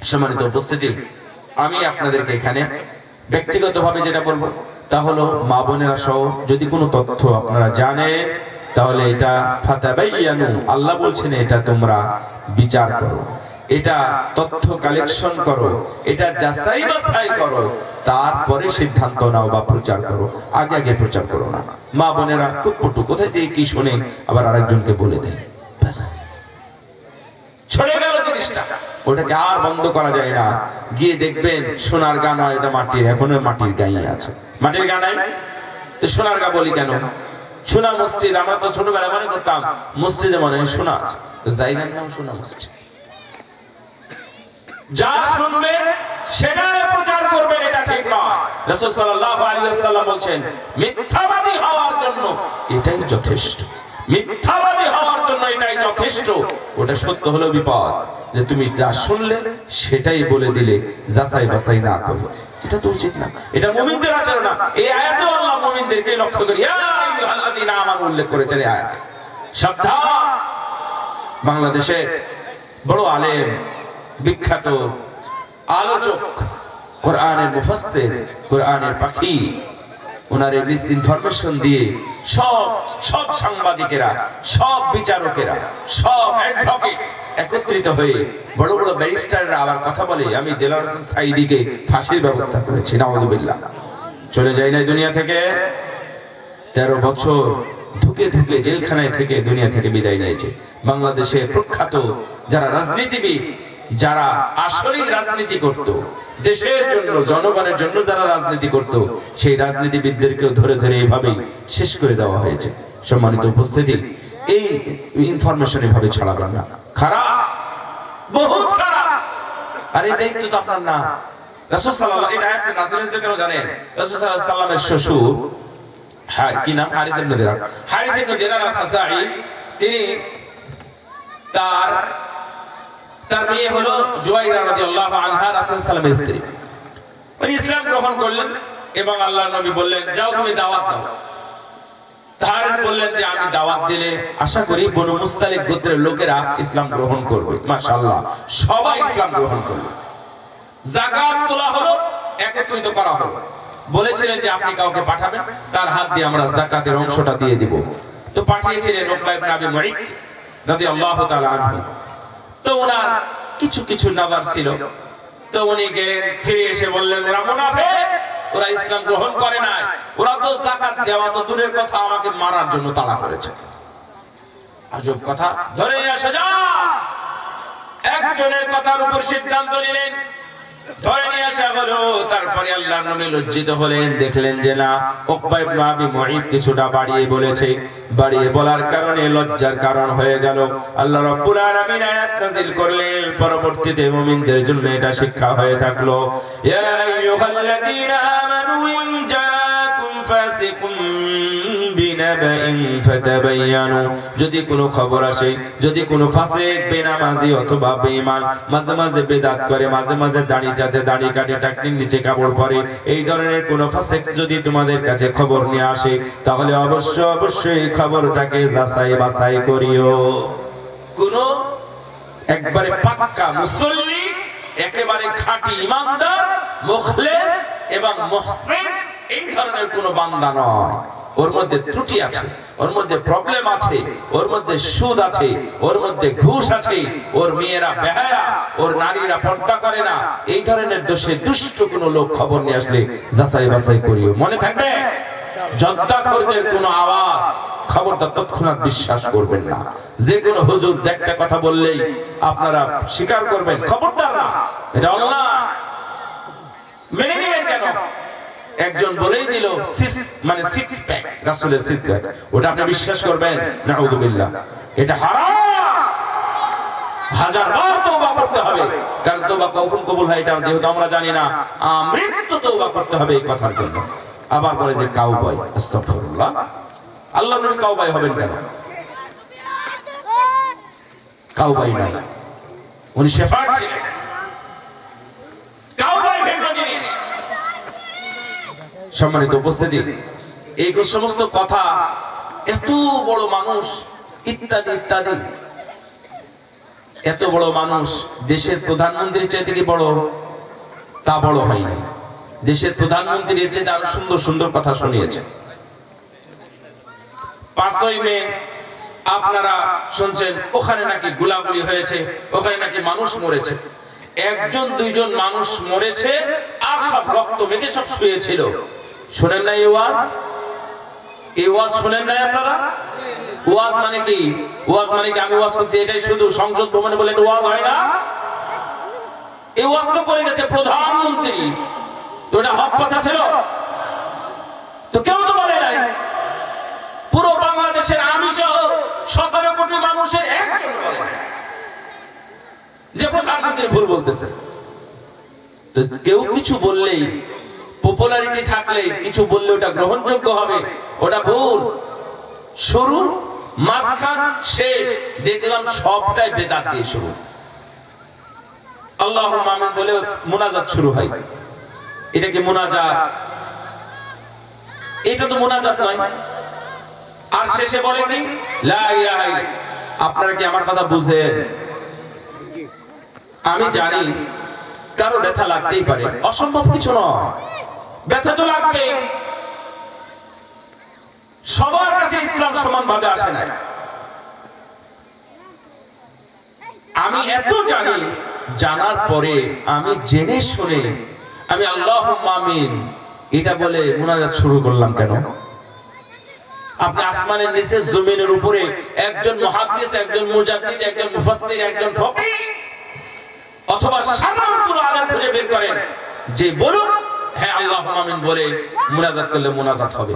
সম্মানিত উপস্থিতি, আমি আপনাদেরকে এখানে ব্যক্তিগতভাবে যেটা বলবো, তা হলো মা বোনেরা সহ যদি কোনো তথ্য আপনারা জানেন তাহলে এটা ফাতাবাইয়ানু, আল্লাহ বলছেন এটা তোমরা বিচার করো, এটা তথ্য কালেকশন করো, এটা যাচাই বাছাই করো, তারপরে সিদ্ধান্ত নাও বা প্রচার করো, আগে আগে প্রচার করো না। মা বোনেরা খুব পটু, কোথায় দিয়ে কি শুনে আবার আরেকজনকে বলে দেয়, ব্যাস ছড়ে গেল জিনিসটা, ওটাকে আর বন্ধ করা যায় না। গিয়ে দেখবেন সোনার গা নয়, এটা মাটির, এখনো মাটির গাই আছে। মাটির গা নাই তো সোনার গা বলি কেন? সোনা মসজিদ, আমরা তো ছোটবেলা মনে করতাম মসজিদে মনে হয় সোনা আছে, তো জায়গার নাম সোনা মসজিদ। যা শুনবেন সেটা প্রচার করবেন, এটা ঠিক নয়। রাসূল সাল্লাল্লাহু আলাইহি ওয়াসাল্লাম বলেন মিথ্যাবাদী হওয়ার জন্য এটাই যথেষ্ট, মিথ্যাবাদী হওয়ার জন্য এটাই যথেষ্ট। ওটা সত্য হলো বিপদ, যে তুমি যা শুনলে সেটাই বলে দিলে যাচাই বাছাই না করে, এটা তো উচিত না, এটা মুমিনদের আচরণ না। এই আয়াতে আল্লাহ মুমিনদেরকে লক্ষ্য করে ইয়া আইয়ুহাল্লাযীনা আমানু উল্লেখ করেছেন এই আয়াতে। সাবধান, বাংলাদেশে বড় আলেম, বিখ্যাত আলোচক, কোরআনের মুফাসসির, কোরআনের পাখি, ওনার এই মিস ইনফরমেশন দিয়ে সব সাংবাদিকেরা, সব বিচারকেরা, সব অ্যাডভোকেট একত্রিত হয়ে বড় বড় ব্যারিস্টাররা আবার কথা বলে আমি দেলাওয়ার হোসেন সাঈদীকে ফাঁসির ব্যবস্থা করেছি, নাউযুবিল্লাহ। চলে যায় না দুনিয়া থেকে, 13 বছর ধুকে ধুকে জেলখানায় থেকে দুনিয়া থেকে বিদায় নিয়েছে। বাংলাদেশের প্রখ্যাত যারা রাজনীতিবিদ, যারা আসলেই রাজনীতি করত, দেশের জন্য জনগণের জন্য যারা রাজনীতি করত, সেই রাজনীতিবিদদেরকেও ধরে ধরে এভাবেই শেষ করে দেওয়া হয়েছে। সম্মানিত উপস্থিতি, এই ইনফরমেশন এভাবে ছড়াবেন না, খারাপ, বহুত খারাপ। আর এই দায়িত্ব তো আপনার না। রাসূল সাল্লাল্লাহু আলাইহি ওয়াসাল্লাম, এটা আয়াত নাযিল হয়েছে কেন জানেন? রাসূল সাল্লাল্লাহু আলাইহি ওয়াসাল্লামের শ্বশুর কি নাম? হারিস ইবনে দিনার। হারিস ইবনে দিনার আল-খাসাঈ, তিনি তার মেয়ে হলো জুয়াইরা রাদিয়াল্লাহু আনহা, রাসূল সাল্লাল্লাহু আলাইহি ওয়াসাল্লামের স্ত্রী। উনি ইসলাম গ্রহণ করলেন এবং আল্লাহর নবী বললেন যাও তুমি দাওয়াত দাও। হারিস বললেন যে আমি দাওয়াত দিলে আশা করি বনু মুস্তালিক গোত্রের লোকেরা ইসলাম গ্রহণ করবে। মাশাআল্লাহ, সবাই ইসলাম গ্রহণ করবে। যাকাত তোলা হলো, একত্রিত করা হলো। বলেছিলেন যে আপনি কাউকে পাঠাবেন, তার হাত দিয়ে আমরা যাকাতের অংশটা দিয়ে দিব। তো পাঠিয়েছিলেন উকবা ইবনে আবি মুঈত রাদিয়াল্লাহু তাআলা আনহু। তো ওনার কিছু কিছু নাজার ছিল, তো উনি গেলেন, ফিরে এসে বললেন ওরা মুনাফিক, ওরা ইসলাম গ্রহণ করে নাই, ওরা তো যাকাত দেওয়া তো দূরের কথা, আমাকে মারার জন্য তাড়া করেছে। আজব কথা, ধরে নিয়ে আসা যাও। একজনের কথার উপর সিদ্ধান্ত নিলেন, ধরে নিয়ে আসা হলো। তারপরে আল্লাহর নবী লজ্জিত হলেন, দেখলেন যে না, উকবা ইবনে আবি মুঈত কিছুটা বাড়িয়ে বলেছে। বাড়িয়ে বলার কারণে লজ্জার কারণ হয়ে গেল। আল্লাহ রাব্বুল আলামিন আয়াত নাযিল করলেন, পরবর্তীতে মুমিনদের জন্য এটা শিক্ষা হয়ে থাকলো। ইয়া আইয়ুহাল্লাযীনা আমানু ইন জাআকুম ফাসিকুম বিনাবাইন ফাতাবায়ানু, যদি কোনো খবর আসে, যদি কোনো ফাসিক, বেনামাজি অথবা বেঈমান, মাঝে মাঝে বিদআত করে, মাঝে মাঝে দাড়ি চাচে, দাড়ি কাটে, টাকনির নিচে কাপড় পরে, এই ধরনের কোনো ফাসিক যদি তোমাদের কাছে খবর নিয়ে আসে, তাহলে অবশ্যই খবরটাকে যাচাই বাছাই করিও। কোন একবারে পাক্কা মুসল্লি, একেবারে খাঁটি ইমানদার, মুখলেস এবং মুহসিন, এই ধরনের কোনো বান্দা নয়। ওর মধ্যে ত্রুটি আছে, ওর মধ্যে প্রবলেম আছে, ওর মধ্যে সুদ আছে, ওর মধ্যে ঘুষ আছে, ওর মেয়েরা বেহায়া, ওর নারীরা পর্দা করে না, এই ধরনের দোষে দুষ্ট কোনো লোক খবর নিয়ে আসলে যাচাই বাছাই করিও। মনে থাকবে, জদ্দাখোরদের কোনো আওয়াজ খবরটা তৎক্ষণাৎ বিশ্বাস করবেন না। যে কোনো হুজুর একটা কথা বললেই আপনারা স্বীকার করবেন, খবরদার না, এটা অন্যায়, মেনে নেবেন কেন? একজন বলেই দিল মানে 6 প্যাক, রাসূলের 6 প্যাক, ওটা আপনি বিশ্বাস করবেন? নাউযুবিল্লাহ, এটা হারাম। হাজারবার তওবা করতে হবে, কারণ তওবা কখন কবুল হয় এটা যেহেতু আমরা জানি না, মৃত্যু তওবা করতে হবে এই কথার জন্য। আবার বলে যে কাউবয়, আস্তাগফিরুল্লাহ, আল্লাহর নবী কাউবয় হবেন কেন? কাউবয় নাই, উনি শেফাত ছিলেন। কাউবয় ভিন্ন জিনিস। সম্মানিত উপস্থিতি, এই সমস্ত কথা, এত বড় মানুষ ইত্যাদি ইত্যাদি, এত বড় মানুষ দেশের প্রধানমন্ত্রীর চাইতে কি বড়? তা বড় হয় নাই। দেশের প্রধানমন্ত্রী এর চেয়ে আরো সুন্দর সুন্দর কথা শুনিয়েছে। 5ই মে আপনারা শুনছেন ওখানে নাকি গোলাগুলি হয়েছে, ওখানে নাকি মানুষ মরেছে। 1-2জন মানুষ মরেছে আর সব রক্ত মেখে সব শুয়েছিল। শুনেন না এই ওয়াজ শুনেন না আপনারা? ওয়াজ মানে কি? ওয়াজ মানে কি আমি ওয়াজ করছি এটাই শুধু সংসদ ভবনে বলে এটা ওয়াজ হয় না? এই ওয়াজ তো করে গেছে প্রধানমন্ত্রী, তো এটা হক কথা ছিল? তো কেউ তো বলে নাই। পুরো বাংলাদেশের আমি সহ 17 কোটি মানুষের একজন বলে যে প্রধানমন্ত্রী ভুল বলতেছে। তো কেউ কিছু বললেই, পপুলারিটি থাকলে কিছু বললে ওটা গ্রহণযোগ্য হবে, ওটা ভুল। শুরু, মাঝখান, শেষ দেখলাম সবটাই বেদাত দিয়ে শুরু। আল্লাহুম্মা আমিন বলে মুনাজাত শুরু হয়। এটা কি মুনাজাত? এটা তো মুনাজাত নয়। আর শেষে বলে কি লা ইলাহা ইল্লাল্লাহ। আপনারা কি আমার কথা বুঝেন? আমি জানি কারো ব্যথা লাগতেই পারে, অসম্ভব কিছু নয়, ব্যথা তো লাগবে। সবার কাছে ইসলাম সমানভাবে আসে না। আমি এত জানি, জানার পরে আমি জেনে শুনে আমি আল্লাহুম্মা আমিন এটা বলে মুনাজাত শুরু করলাম কেন? আপনি আসমানের নিচে জমিনের উপরে একজন মুহাদ্দিস, একজন মুজাদ্দিদ, একজন মুফাসসির, একজন ফকিহ অথবা সাধারণ কোন আলেম খুঁজে বের করেন যে বলুক হ্যাঁ আল্লাহুম্মা আমিন বলে মুনাজাত করলে মুনাজাত হবে।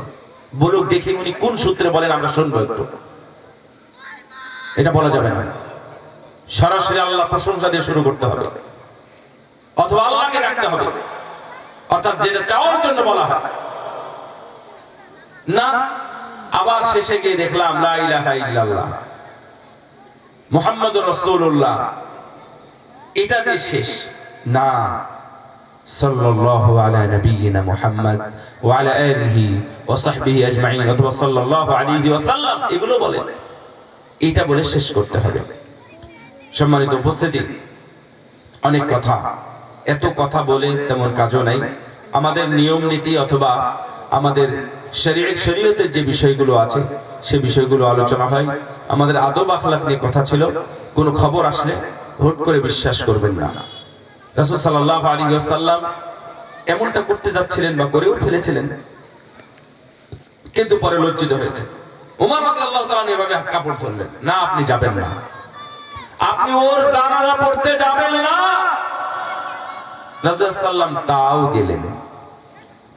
বলুক দেখি উনি কোন সূত্রে বলেন, আমরা শুনবো একটু। এটা বলা যাবে না। সরাসরি আল্লাহর প্রশংসা দিয়ে শুরু করতে হবে, অথবা আল্লাহকে ডাকতে হবে, অর্থাৎ যেটা চাওয়ার জন্য বলা হয় না। আবার শেষে গিয়ে দেখলাম লা ইলাহা ইল্লাল্লাহ মুহাম্মাদুর রাসূলুল্লাহ, এটা দিয়ে শেষ না। সাল্লাল্লাহু আলা নবিয়িনা মুহাম্মদ ওয়া আলা আলিহি ওয়া সাহবিহি আজমাইন, অথবা সাল্লাল্লাহু আলাইহি ওয়াসাল্লাম, এগুলো বলে এটা বলে শেষ করতে হবে। সম্মানিত উপস্থিতি, অনেক কথা, এত কথা বলে তেমন কাজও নাই। আমাদের নিয়ম নীতি অথবা আমাদের শরীয়তের যে বিষয়গুলো আছে সে বিষয়গুলো আলোচনা হয়। আমাদের আদব আখলাক নিয়ে কথা ছিল। কোনো খবর আসলে হুট করে বিশ্বাস করবেন না। রাসূল সাল্লাল্লাহু আলাইহি ওয়াসাল্লাম এমনটা করতে যাচ্ছিলেন বা করেও ফেলেছিলেন, কিন্তু পরে লজ্জিত হয়েছে। ওমর রাদিয়াল্লাহু তাআলা এভাবে কাপড় ধরলেন, না আপনি যাবেন না, আপনি ওর জানাজা পড়তে যাবেন না। রাসূল সাল্লাম তাও গেলেন,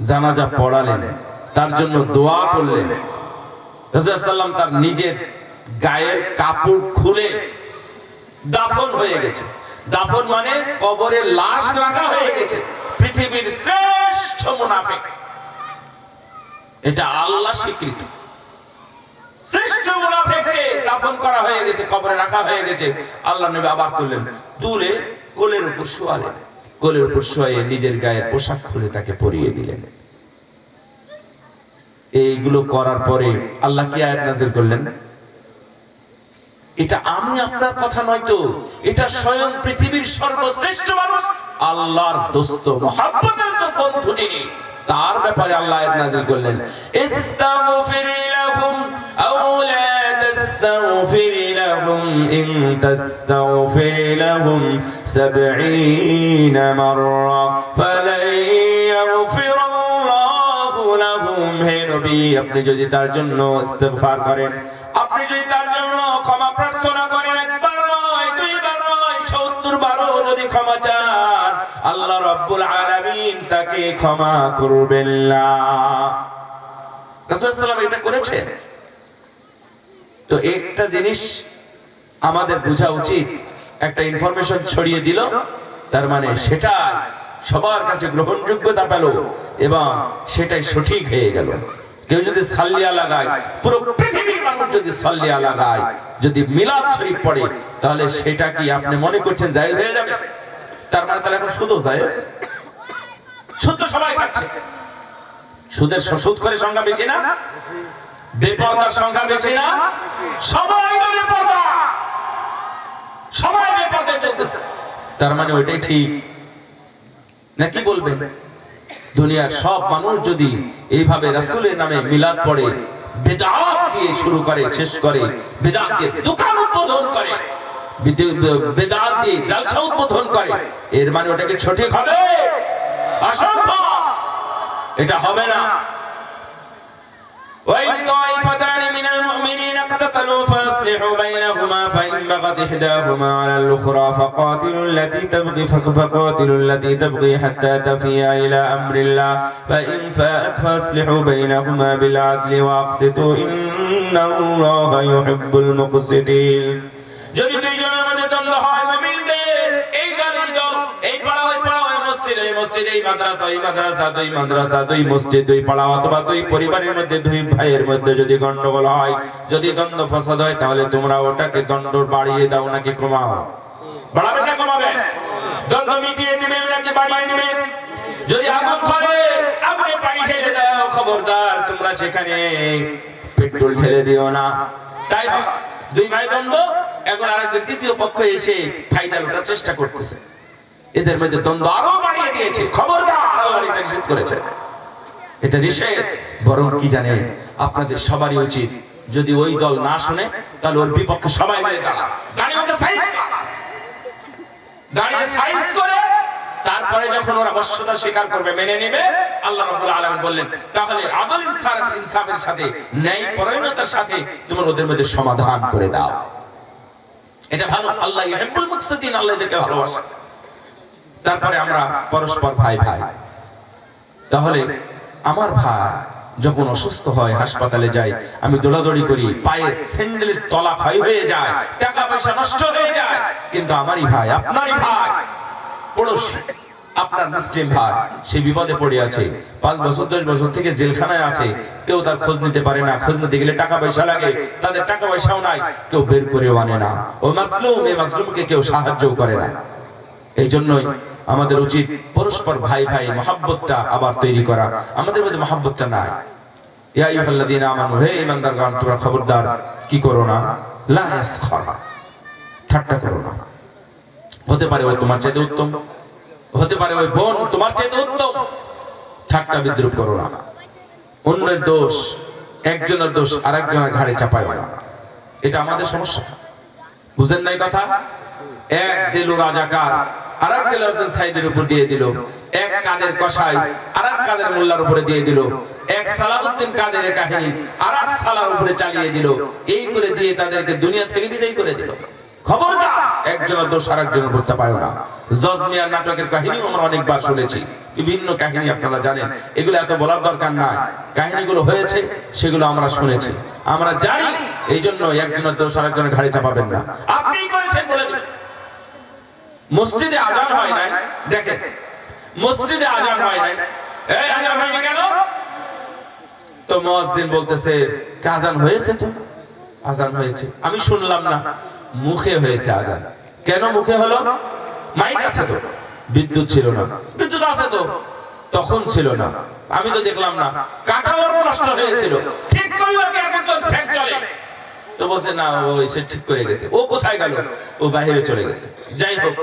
জানাজা পড়ালেন, তার জন্য দোয়া করলেন। রাসূল সাল্লাম তার নিজের গায়ের কাপড় খুলে দাফন হয়ে গেছে। দাফন মানে কবরে লাশ রাখা হয়ে গেছে। পৃথিবীর শ্রেষ্ঠ মুনাফিক, এটা আল্লাহ স্বীকৃত। শ্রেষ্ঠ মুনাফিককে দাফন করা হয়ে গেছে, কবরে রাখা হয়ে গেছে। আল্লাহ নবী আবার তুললেন, তুলে কোলের উপর শোয়ালেন, কোলের উপর শোয়ে নিজের গায়ের পোশাক খুলে তাকে পরিয়ে দিলেন। এইগুলো করার পরে আল্লাহ কি আয়াত নাযিল করলেন? এটা আমি আপনার কথা নয় তো, এটা স্বয়ং পৃথিবীর সর্বশ্রেষ্ঠ মানুষ, আল্লাহর দোস্ত, মুহাব্বতের বন্ধু যিনি, তার ব্যাপারে আল্লাহ আয়াত নাযিল করলেন, ইস্তাগফির লাহুম আও লা তাস্তাগফির লাহুম ইন তাস্তাগফির লাহুম 70 মাররা ফালাই ইয়াগফিরাল্লাহু লাহুম। হে নবী, আপনি যদি তার জন্য ইস্তিগফার করেন, আপনি যদি তার জন্য ক্ষমা প্রার্থনা করেন, একবার নয়, দুইবার নয়, 70 বারও যদি ক্ষমা চান, আল্লাহ রাব্বুল আলামিন তাকে ক্ষমা করবেন না। রাসূল সাল্লাল্লাহু আলাইহি ওয়াসাল্লাম এটা করেছেন। তো একটা জিনিস আমাদের বোঝা উচিত, একটা ইনফরমেশন ছড়িয়ে দিল, তার মানে সেটা সবার কাছে গ্রহণযোগ্যতা পেল এবং সেটাই সঠিক হয়ে গেল। কেউ যদি সাল্লিয়া লাগায়, পুরো পৃথিবীর মানুষ যদি সাল্লিয়া লাগায়, যদি মিলাদ শরীফ পড়ে, তাহলে সেটা কি আপনি মনে করছেন জায়েজ হয়ে যাবে? তার মানে তাহলে এখন সুদও জায়েজ। সুদ তো সবাই খাচ্ছে। সুদের সুদ করে সংখ্যা বেশি না? বেপরদার সংখ্যা বেশি না? সবাই বেপরদা, সবাই বেপরদায় চলতেছে। তার মানে ওইটাই ঠিক নাকি বলবেন? দুনিয়ার সব মানুষ যদি এইভাবে রাসূলের নামে মিলাদ পড়ে, বিদআত দিয়ে শুরু করে শেষ করে, বিদআত দিয়ে দোকান উদ্বোধন করে, বিদআত দিয়ে জালসা উদ্বোধন করে, এর মানে ওটা কি সঠিক হবে? অসম্ভব, এটা হবে না। وَإِنْ طَائِفَتَانِ مِنَ الْمُؤْمِنِينَ اقْتَتَلُوا فَأَصْلِحُوا بَيْنَهُمَا فَإِنْ بَغَتْ إِحْدَاهُمَا عَلَى الْأُخْرَى فَقَاتِلُوا الَّتِي تَبْغِي حَتَّى تَفِيَ إِلَى أَمْرِ اللَّهِ فَإِنْ فَاءَتْ فَأَصْلِحُوا بَيْنَهُمَا بِالْعَدْلِ وَأَقْسِطُوا إِنَّ اللَّهَ يُحِبُّ الْمُقْسِطِينَ। যদি দুইজনের মধ্যে দ্বন্দ্ব হয়, মুমিনদের এই দল এই দল, এই পাড়া ওই পাড়া, ওই মসজিদ এই মসজিদ, এই মাদ্রাসা এই মাদ্রাসা, দুই মাদ্রাসা দুই মসজিদ দুই পাড়া, অথবা দুই পরিবারের মধ্যে দুই ভাইয়ের মধ্যে যদি গন্ডগোল হয়, যদি দ্বন্দ্ব ফসাদ হয়, তাহলে তোমরা ওটাকে দ্বন্দ্ব বাড়িয়ে দাও নাকি কমাও? বাড়াবেন না কমাবেন? দ্বন্দ্ব মিটিয়ে দিবেন নাকি বাড়িয়ে দিবেন? যদি আগুন ধরে, আগুনে পানি ঢেলে দাও, খবরদার তোমরা সেখানে পেট্রোল ঢেলে দিও না। তাই দুই ভাই দ্বন্দ্ব, এখন আরেকজন তৃতীয় পক্ষ এসে ফায়দা লুটার চেষ্টা করতেছে, এদের মধ্যে দ্বন্দ্ব আরো বাড়িয়ে দিয়েছে। খবরদার, আল্লাহ এটা নিষেধ করেছে, এটা নিষেধ। বরং কি জানেন, আপনাদের সবারই উচিত, যদি ওই দল না শুনে তাহলে ওর বিপক্ষে সবাই মিলে দাঁড়ান, দাঁড়িয়ে ওকে সাইজ করে তারপরে যখন ওরা অবশ্যতা স্বীকার করবে, মেনে নেবে, আল্লাহ রাব্বুল আলামিন বললেন তাহলে আদল ইনসাফের সাথে, ন্যায় পরায়ণতার সাথে তোমার ওদের মধ্যে সমাধান করে দাও। এটা ভালো। আল্লাহ ইউহিব্বুল মুকসিতিন, আল্লাহ এদেরকে ভালোবাসেন। তারপরে আমরা পরস্পর ভাই ভাই। তাহলে আমার ভাই যখন অসুস্থ হয়, হাসপাতালে যায়, আমি দৌড়াদৌড়ি করি, পায়ের স্যান্ডেলের তলা ক্ষয় হয়ে যায়, টাকা পয়সা নষ্ট হয়ে যায়, কিন্তু আমারই ভাই, আপনারই ভাই, পড়োশী, আপনার মুসলিম ভাই, সে বিপদে পড়ে আছে, 5 বছর 10 বছর থেকে জেলখানায় আছে, কেউ তার খোঁজ নিতে পারে না, খোঁজ নিতে গেলে টাকা পয়সা লাগে, তাদের টাকা পয়সাও নাই, কেউ বের করেও আনে না, ও মাসলুম, এই মাসলুমকে কেউ সাহায্য করে না। এই জন্যই আমাদের উচিত পরস্পর ভাই ভাই মহব্বতটা আবার তৈরি করা। আমাদের মধ্যে মহব্বতটা নাই। ইয়া আইয়ুহাল্লাযীনা আমানু, হে ঈমানদারগণ, তোমরা খবরদার কি করো না, লা ইয়াসখার, ঠাট্টা করো না। হতে পারে ও তোমার চাইতে উত্তম, হতে পারে ওই বোন তোমার চাইতে উত্তম, ঠাট্টা বিদ্রুপ করো না। অন্যের দোষ, একজনের দোষ আরেকজনের ঘাড়ে চাপায় না, এটা আমাদের সমস্যা। বুঝেন নাই কথা? এক দিল রাজাকার আরেক দিল সাইদের উপর দিয়ে দিল, এক কাদের কসাই আরেক কাদের মোল্লার উপরে দিয়ে দিল, এক সালাউদ্দিন কাদের কাহিনী আরেক সালার উপরে চালিয়ে দিল, এই করে দিয়ে তাদেরকে দুনিয়া থেকে বিদায় করে দিল। খবরদার, একজনের দোষ আরেকজনের উপর চাপায় না। জজ মিয়ার নাটকের কাহিনীও আমরা অনেকবার শুনেছি, বিভিন্ন কাহিনী আপনারা জানেন, এগুলো এত বলার দরকার নাই। কাহিনীগুলো হয়েছে, সেগুলো আমরা শুনেছি, আমরা জানি। এই জন্য একজনের দোষ আরেকজনের ঘাড়ে চাপাবেন না। আপনিই করেছেন বলে দিন। মসজিদে আজান হয় নাই, দেখেন, মসজিদে আজান হয় নাই, এই আজান হয়নি কেন? তো মুয়াজ্জিন বলতেছে আজান হয়েছে, তো আজান হয়েছে, আমি শুনলাম না। মুখে হয়েছে আজান। কেন মুখে হলো? মাইক আছে তো, বিদ্যুৎ ছিল না। বিদ্যুৎ আছে তো, তখন ছিল না, আমি তো দেখলাম না। কাটাওয়ার নষ্ট হয়েছিল, ঠিক করলো কি এখন তো ফ্যান চলে। তো বলছে না, ও এসে ঠিক করে গেছে। ও কোথায় গেল? ও বাইরে চলে গেছে। যাই হোক,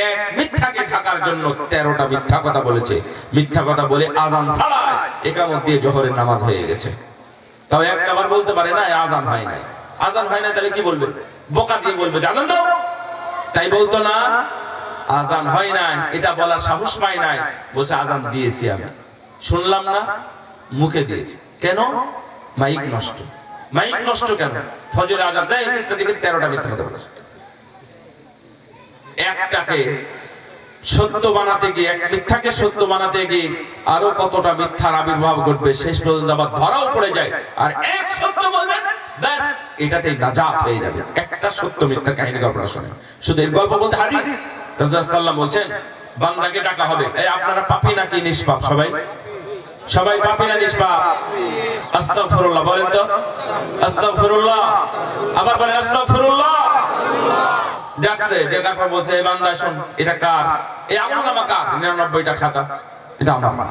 এক মিথ্যাকে ঢাকার জন্য 13টা মিথ্যা কথা বলেছে। মিথ্যা কথা বলে আজান ছাড়ায় ইকামত দিয়ে জোহরের নামাজ হয়ে গেছে। তাও একটাবার বলতে পারে না আজান হয় নাই। আজান হয় না, তাহলে কি বলবে? বোকা দিয়ে বলবে আজান দাও, তাই বলতো না। আজান হয় নাই এটা বলার সাহস পায় নাই, বলছে আজান দিয়েছি, আমি শুনলাম না, মুখে দিয়েছি। কেন? মাইক নষ্ট। মাইক নষ্ট কেন? ফজরের আজান দেয়, একটা দিকে 13টা মিথ্যা কথা বলেছে। একটাকে সত্য বানাতে গিয়ে, এক মিথ্যাকে সত্য বানাতে গিয়ে আরো কতটা মিথ্যার আবির্ভাব ঘটবে, শেষ পর্যন্ত আবার ধরাও পড়ে যায়। আর এক সত্য বলবেন, ব্যাস এটাতেই নাজাত হয়ে যাবে। একটা সত্য মিথ্যার কাহিনী গল্পটা শুনে, শুধু এর গল্প বলতে হাদিস। রাসূলুল্লাহ সাল্লাল্লাহু আলাইহি ওয়াসাল্লাম বলছেন, বান্দাকে ডাকা হবে, এই আপনারা পাপী নাকি নিষ্পাপ? সবাই সবাই পাপী না নিষ্পাপ? আস্তাগফিরুল্লাহ বলেন তো, আস্তাগফিরুল্লাহ। আবার বলেন আস্তাগফিরুল্লাহ। ডাকছে, ডাকার পর বলছে, এই বান্দা শোন, এটা কার? এই আমলনামা কার? 99টা খাতা, এটা আমার না,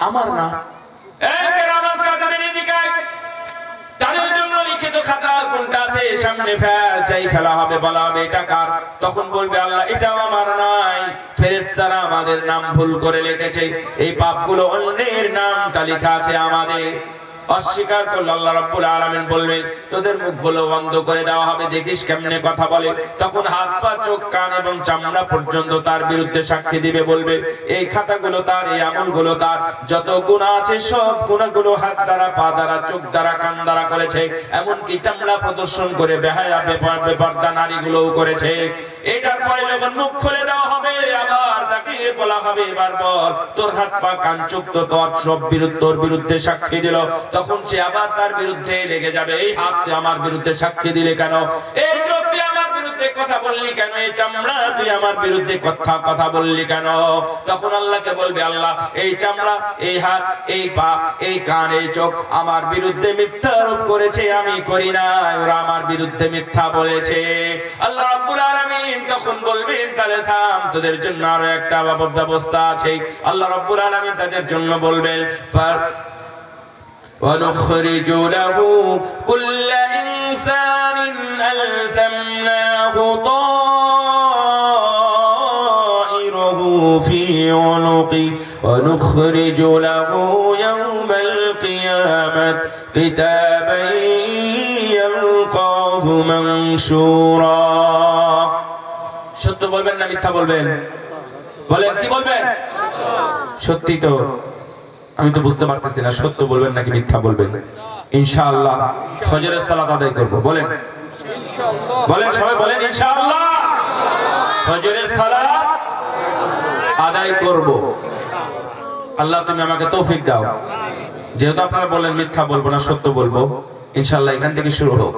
আমার না। এই কেরামান কাতিবিন এদিকে, তাদের জন্য লিখিত খাতা কোনটা আছে সামনে ফেলা হবে, বলা হবে এটা কার, তখন বলবে আল্লাহ এটাও আমার নাই, ফেরেশতারা আমাদের নাম ভুল করে লিখেছে, এই পাপগুলো অন্যের নামটা লেখা আছে আমাদের। অস্বীকার করলে আল্লাহ রাব্বুল আলামিন বলবেন তোদের মুখগুলো বন্ধ করে দেওয়া হবে, দেখিস কেমনে কথা বলে। তখন হাত পা চোখ কান এবং চামড়া পর্যন্ত তার বিরুদ্ধে সাক্ষী দিবে, বলবে এই খাতাগুলো তার, এই আমলগুলো তার, যত গুনাহ আছে সব গুনাহগুলো হাত দ্বারা, পা দ্বারা, চোখ দ্বারা, কান দ্বারা করেছে, এমনকি চামড়া প্রদর্শন করে বেহায়া বেপরদা নারীগুলোও করেছে। এটার পরে যখন মুখ খুলে দেওয়া হবে আবার তাকে বলা হবে এবার বল তোর হাত পা কান চোখ তো তোর সব তোর বিরুদ্ধে সাক্ষী দিল, তখন সে আবার তার বিরুদ্ধে লেগে যাবে, এই হাত তুই আমার বিরুদ্ধে সাক্ষী দিলে কেন, এই চোখ তুই আমার বিরুদ্ধে কথা বললি কেন, এই চামড়া তুই আমার বিরুদ্ধে কথা বললি কেন। তখন আল্লাহকে বলবে আল্লাহ এই চামড়া, এই হাত, এই পা, এই কান, এই চোখ আমার বিরুদ্ধে মিথ্যা আরোপ করেছে, আমি করি না, ওরা আমার বিরুদ্ধে মিথ্যা বলেছে। আল্লাহ রাব্বুল আলামিন তখন বলবেন তাহলে থাম, তোদের জন্য আরো একটা ব্যবস্থা আছে। আল্লাহ রাব্বুল আলামিন তাদের জন্য বলবেন ونخرج له كل إنسان ألزمناه طائره في عنقه ونخرج له يوم القيامة كتابا يلقاه منشورا। সত্য বলবেন না মিথ্যা বলবেন? বলেন কি বলবেন? সত্যি তো? আমি তো বুঝতে পারতেছি না সত্য বলবেন নাকি মিথ্যা বলবেন। ইনশাআল্লাহ ফজরের সালাত আদায় করব, বলেন ইনশাআল্লাহ, বলেন সবাই বলেন ইনশাআল্লাহ ফজরের সালাত আদায় করব। আল্লাহ তুমি আমাকে তৌফিক দাও, যেহেতু আপনারা বলেন মিথ্যা বলবো না সত্য বলবো, ইনশাআল্লাহ এখান থেকে শুরু হোক।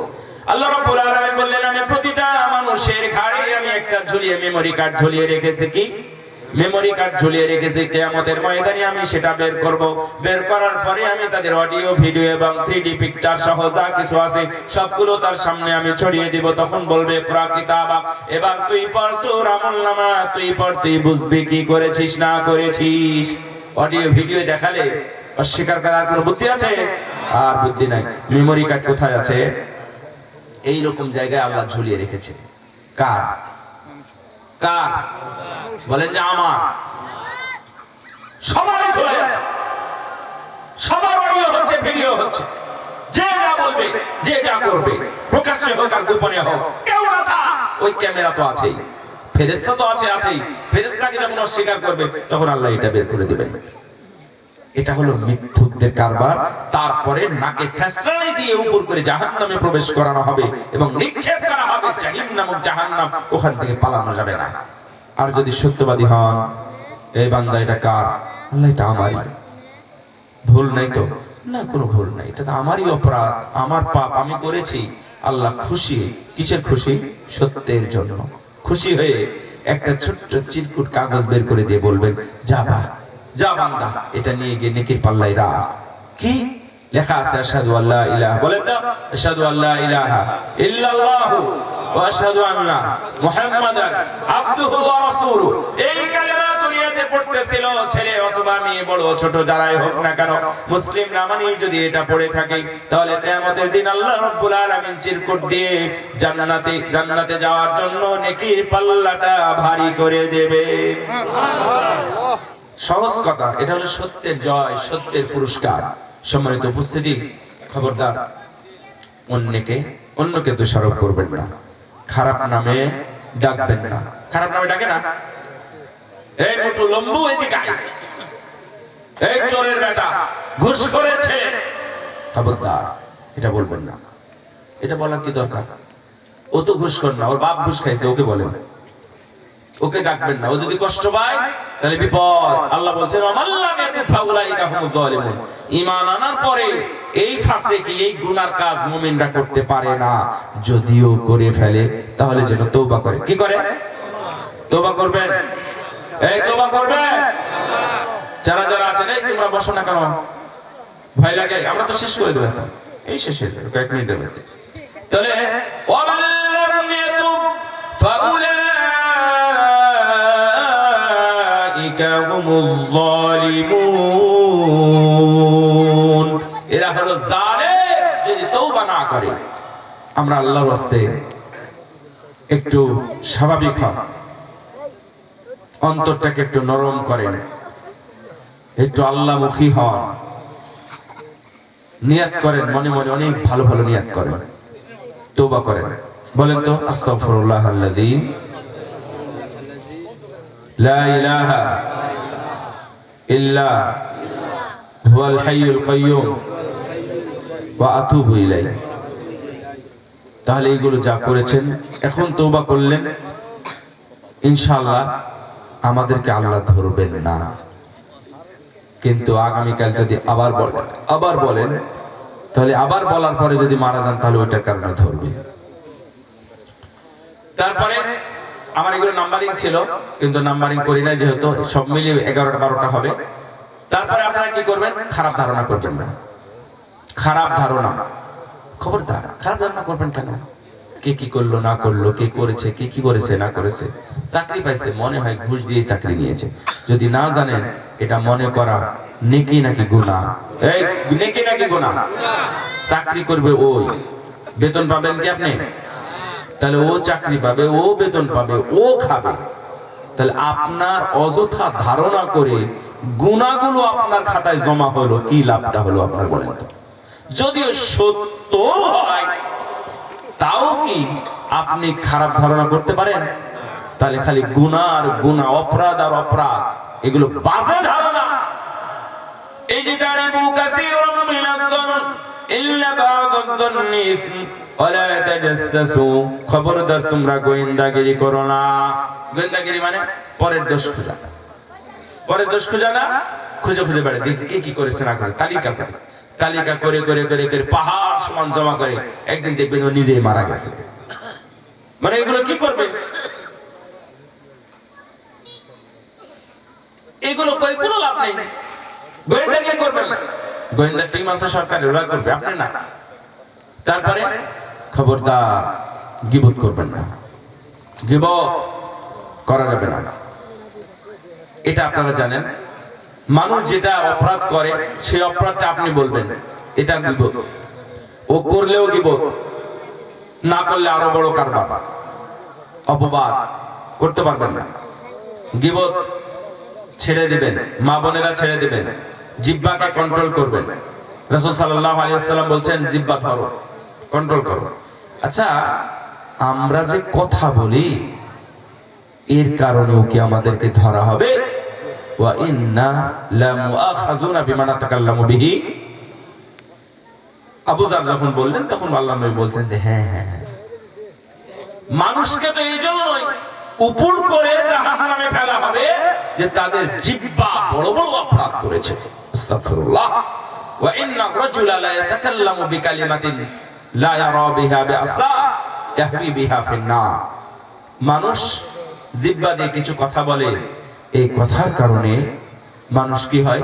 আল্লাহ রাব্বুল আলামিন বললেন আমি প্রতিটা মানুষের ঘাড়ে আমি একটা ঝুলিয়ে মেমরি কার্ড ঝুলিয়ে রেখেছি। কি মেমরি কার্ড ঝুলিয়ে রেখেছি? কিয়ামতের ময়দানে আমি সেটা বের করব, বের করার পরে আমি তাদের অডিও ভিডিও এবং 3D পিকচার সহ যা কিছু আছে সবগুলো তার সামনে আমি ছড়িয়ে দিব। তখন বলবে ইকরা কিতাবাক, এবার তুই পড় তোর আমলনামা, তুই পড়, তুই বুঝবি কি করেছিস না করেছিস। অডিও ভিডিও দেখালে অস্বীকার করার কোনো বুদ্ধি আছে? আর বুদ্ধি নাই। মেমরি কার্ড কোথায় আছে? এই রকম জায়গায় আল্লাহ ঝুলিয়ে রেখেছে। কার? কার? বলেন যে আমার। সবারই চলে আছে, সবার অডিও হচ্ছে, ভিডিও হচ্ছে, যে যা বলবে, যে যা করবে, প্রকাশ্যে হোক আর গোপনে হোক, কেউ না থাক, ওই ক্যামেরা তো আছেই, ফেরেশতা তো আছেই। ফেরেশতাকে যখন অস্বীকার করবে তখন আল্লাহ এটা বের করে দিবেন। এটা হলো মিথ্যুকদের কারবার। তারপরে নাকে ছেঁচড়ানি দিয়ে উপর করে জাহান্নামে প্রবেশ করানো হবে এবং নিক্ষেপ করা হবে জাহিম নামক জাহান্নাম, ওখান থেকে পালানো যাবে না। আর যদি সত্যবাদী হন, এই বান্দা এটা কার? আল্লাহ এটা আমারই, ভুল নাই তো? না কোনো ভুল নাই, এটা তো আমারই অপরাধ, আমার পাপ, আমি করেছি। আল্লাহ খুশি, কিসের খুশি? সত্যের জন্য খুশি হয়ে একটা ছোট্ট চিরকুট কাগজ বের করে দিয়ে বলবেন যা বান্দা, এটা নিয়ে গিয়ে নেকির পাল্লায় রাখ। কি লেখা আছে? আশহাদু আল্লা ইলাহা, বলেন তো আশহাদু আল্লা ইলাহা ইল্লাল্লাহু ওয়া আশহাদু আন্না মুহাম্মাদান আবদুহু ওয়া রাসূলুহু। এই কালেমা দুনিয়াতে পড়তেছিল ছেলে অথবা মেয়ে, বড় ছোট যারাই হোক না কেন, মুসলিম না মানেই যদি এটা পড়ে থাকে, তাহলে কিয়ামতের দিন আল্লাহ রাব্বুল আলামিন চিরকুট দিয়ে জান্নাতে যাওয়ার জন্য নেকির পাল্লাটা ভারী করে দেবে। সুবহানাল্লাহ। সহজ কথা, এটা হলো সত্যের জয়, সত্যের পুরস্কার। সম্মানিত উপস্থিতি, খবরদার অন্যকে দোষারোপ করবেন না, খারাপ নামে ডাকবেন না। খারাপ নামে ডাকে না, এই মোটু লম্বু এদিকে আয়, এই চোরের বেটা, ঘুষ করেছে, খবরদার এটা বলবেন না। এটা বলার কি দরকার? ও তো ঘুষ কর না, ওর বাপ ঘুষ খাইছে, ওকে বলেন, ওকে ডাকবেন না। ও যদি কষ্ট পায় তাহলে বিপদ। আল্লাহ বলছেন ঈমান আনার পরে এই ফাসিকি, এই গুনার কাজ মুমিনরা করতে পারে না। যদিও করে ফেলে তাহলে যেন তওবা করে। কি করে? তওবা করবেন। এই তওবা করবেন। যারা যারা আছেন, এই তোমরা বসো না কেন? ভয় লাগে? আমরা তো শেষ করে দেব এখন, এই শেষ হয়ে যাবে কয়েক মিনিটের মধ্যে। তাহলে ওয়াল্লাম ইয়াতুব ফাউলাইকা হুমুল যালিমুন। এরা হলো জালেম। যদি তওবা করে। আমরা আল্লাহর রাস্তে একটু স্বাভাবিক হন, অন্তরটাকে একটু নরম করেন, একটু আল্লাহমুখী হন, নিয়াত করেন, মনে মনে অনেক ভালো ভালো নিয়াত করেন, তওবা করেন। বলেন তো আস্তাগফিরুল্লাহাল্লাযী লা ইলাহা ইল্লা হুয়াল হাইয়ুল কাইয়্যুম ওয়া আতুবু ইলাইহি। তাহলে এইগুলো যা করেছেন এখন তওবা করলেন, ইনশাআল্লাহ আমাদেরকে আল্লাহ ধরবেন না। কিন্তু আগামীকাল যদি আবার বলেন তাহলে আবার বলার পরে যদি মারা যান তাহলে ওইটার কারণে ধরবে। তারপরে আমার এগুলো নাম্বারিং ছিল, কিন্তু নাম্বারিং করি না, যেহেতু সব মিলিয়ে 11টা-12টা হবে। তারপরে আপনারা কি করবেন? খারাপ ধারণা করবেন না। খারাপ ধারণা, খবরদার খারাপ ধারণা করবেন কেন? কে কি করলো না করলো, কে করেছে, কে কি করেছে না করেছে, চাকরি পাইছে মনে হয় ঘুষ দিয়ে চাকরি নিয়েছে। যদি না জানেন এটা মনে করা নেকি নাকি গুনাহ? এই নেকি নাকি গুনাহ? চাকরি করবে ওই, বেতন পাবেন কি আপনি? তাহলে ও চাকরি পাবে, ও বেতন পাবে, ও খাবে। তাহলে আপনার অযথা ধারণা করে গুনাহগুলো আপনার খাতায় জমা হলো, কি লাভটা হলো আপনার বলেন তো? যদিও সত্য হয় তাও কি আপনি খারাপ ধারণা করতে পারেন? তাহলে খালি গুনাহ আর গুনাহ, অপরাধ আর অপরাধ, এগুলো বাজে ধারণা। এই যে দারিবু কাসীরুম মিনাদ-দন ইল্লা বা'দাদ-দন্নি ইসম ওয়ালা তাজাসসু, খবরদার তোমরা গোয়েন্দাগিরি করো না। গোয়েন্দাগিরি মানে পরের দোষ খোঁজা, পরের দোষ খোঁজা না, খুঁজে খুঁজে বেড়ায় দেখি কে কি করেছে না করে, তালিকা করে, তালিকা করে করে করে করে পাহাড় সমান জমা করে, একদিন দেখবেন ও নিজেই মারা গেছে। মানে এগুলো কি করবে? এগুলো করে কোনো লাভ নেই। গোয়েন্দাগিরি করবেন না, গোয়েন্দা টিম আছে সরকারের, ওরা করবে, আপনি না। তারপরে খবরদার গীবত করবেন না, গীবত করা যাবে না। এটা আপনারা জানেন, মানুষ যেটা অপরাধ করে সেই অপরাধটা আপনি বলবেন এটা গীবত। ও করলেও গীবত, না করলে আরো বড় কারবার, অপবাদ করতে পারবেন না। গীবত ছেড়ে দিবেন, মা বোনেরা ছেড়ে দিবেন, জিহ্বাকে কন্ট্রোল করবেন। রাসূল সাল্লাল্লাহু আলাইহি ওয়াসাল্লাম বলছেন জিহ্বা ধরো, কন্ট্রোল করো। আচ্ছা, আমরা যে কথা বলি এর কারণেও কি আমাদেরকে ধরা হবে? ওয়া ইন্না লামুআখাযুনা বিমা নাতাকাল্লামু বিহি। আবু যার যখন বললেন তখন আল্লাহর নবী বলছেন যে হ্যাঁ হ্যাঁ, মানুষকে তো এই জন্যই উপর করে জাহান্নামে ফেলা হবে যে তাদের জিহ্বা বড় বড় অপরাধ করেছে। আস্তাগফিরুল্লাহ। ওয়া ইন্না রাজুলা লা ইয়াতাকাল্লামু বিকালিমাতিন লা ইয়ারা বিহা বিআসা ইয়াহবি বিহা ফিন-নার। মানুষ জিহ্বা দিয়ে কিছু কথা বলে, এই কথার কারণে মানুষ কি হয়?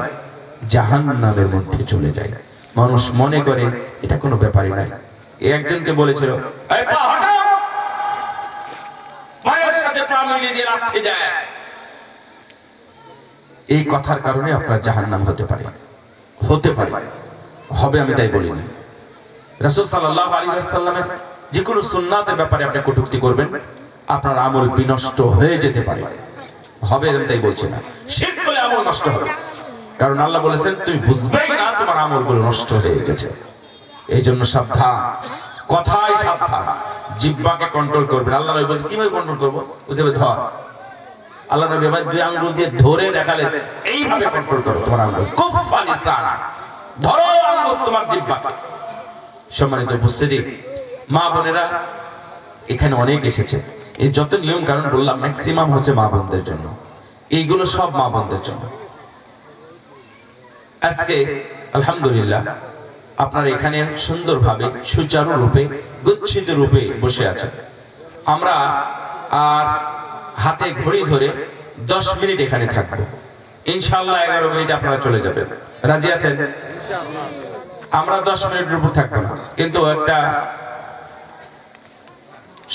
জাহান্নামের মধ্যে চলে যায়। মানুষ মনে করে এটা কোনো ব্যাপারই নাই। একজনকে বলেছিল এই পা হটাও, পায়ের সাথে পা মিলিয়ে দিয়ে রাখতে যায়। এই কথার কারণে আপনার জাহান্নাম হতে পারে, হতে পারে, হবে, আমি তাই বলিনি। রাসূল সাল্লাল্লাহু আলাইহি ওয়াসাল্লামের যে কোনো সুন্নাতের ব্যাপারে আপনি কটূক্তি করবেন, আপনার আমল বিনষ্ট হয়ে যেতে পারে, হবে, আমি তাই বলছি না। শিরক করলে আমল নষ্ট হবে, কারণ আল্লাহ বলেছেন তুমি বুঝবেই না তোমার আমলগুলো নষ্ট হয়ে গেছে। এই জন্য সাবধান, কথাই সাবধান, জিহ্বাকে কন্ট্রোল করবেন। আল্লাহ নবী বলছেন কিভাবে কন্ট্রোল করবো? বুঝবে ধর। আল্লাহ নবী এবার দুই আঙ্গুল দিয়ে ধরে দেখালেন এইভাবে কন্ট্রোল করো তোমার আঙ্গুল, কুফা লিসানা, ধরো আঙ্গুল তোমার জিহ্বাকে। সম্মানিত উপস্থিতি, মা বোনেরা এখানে অনেক এসেছে। এই যত নিয়ম কারণ বললাম ম্যাক্সিমাম হচ্ছে মা বোনদের জন্য, এইগুলো সব মা বোনদের জন্য। আজকে আলহামদুলিল্লাহ আপনারা এখানে সুন্দরভাবে সুচারু রূপে গুচ্ছিত রূপে বসে আছেন। আমরা আর হাতে ঘড়ি ধরে 10 মিনিট এখানে থাকবো, ইনশাআল্লাহ 11 মিনিট আপনারা চলে যাবেন। রাজি আছেন? আমরা 10 মিনিটের উপর থাকবো না, কিন্তু একটা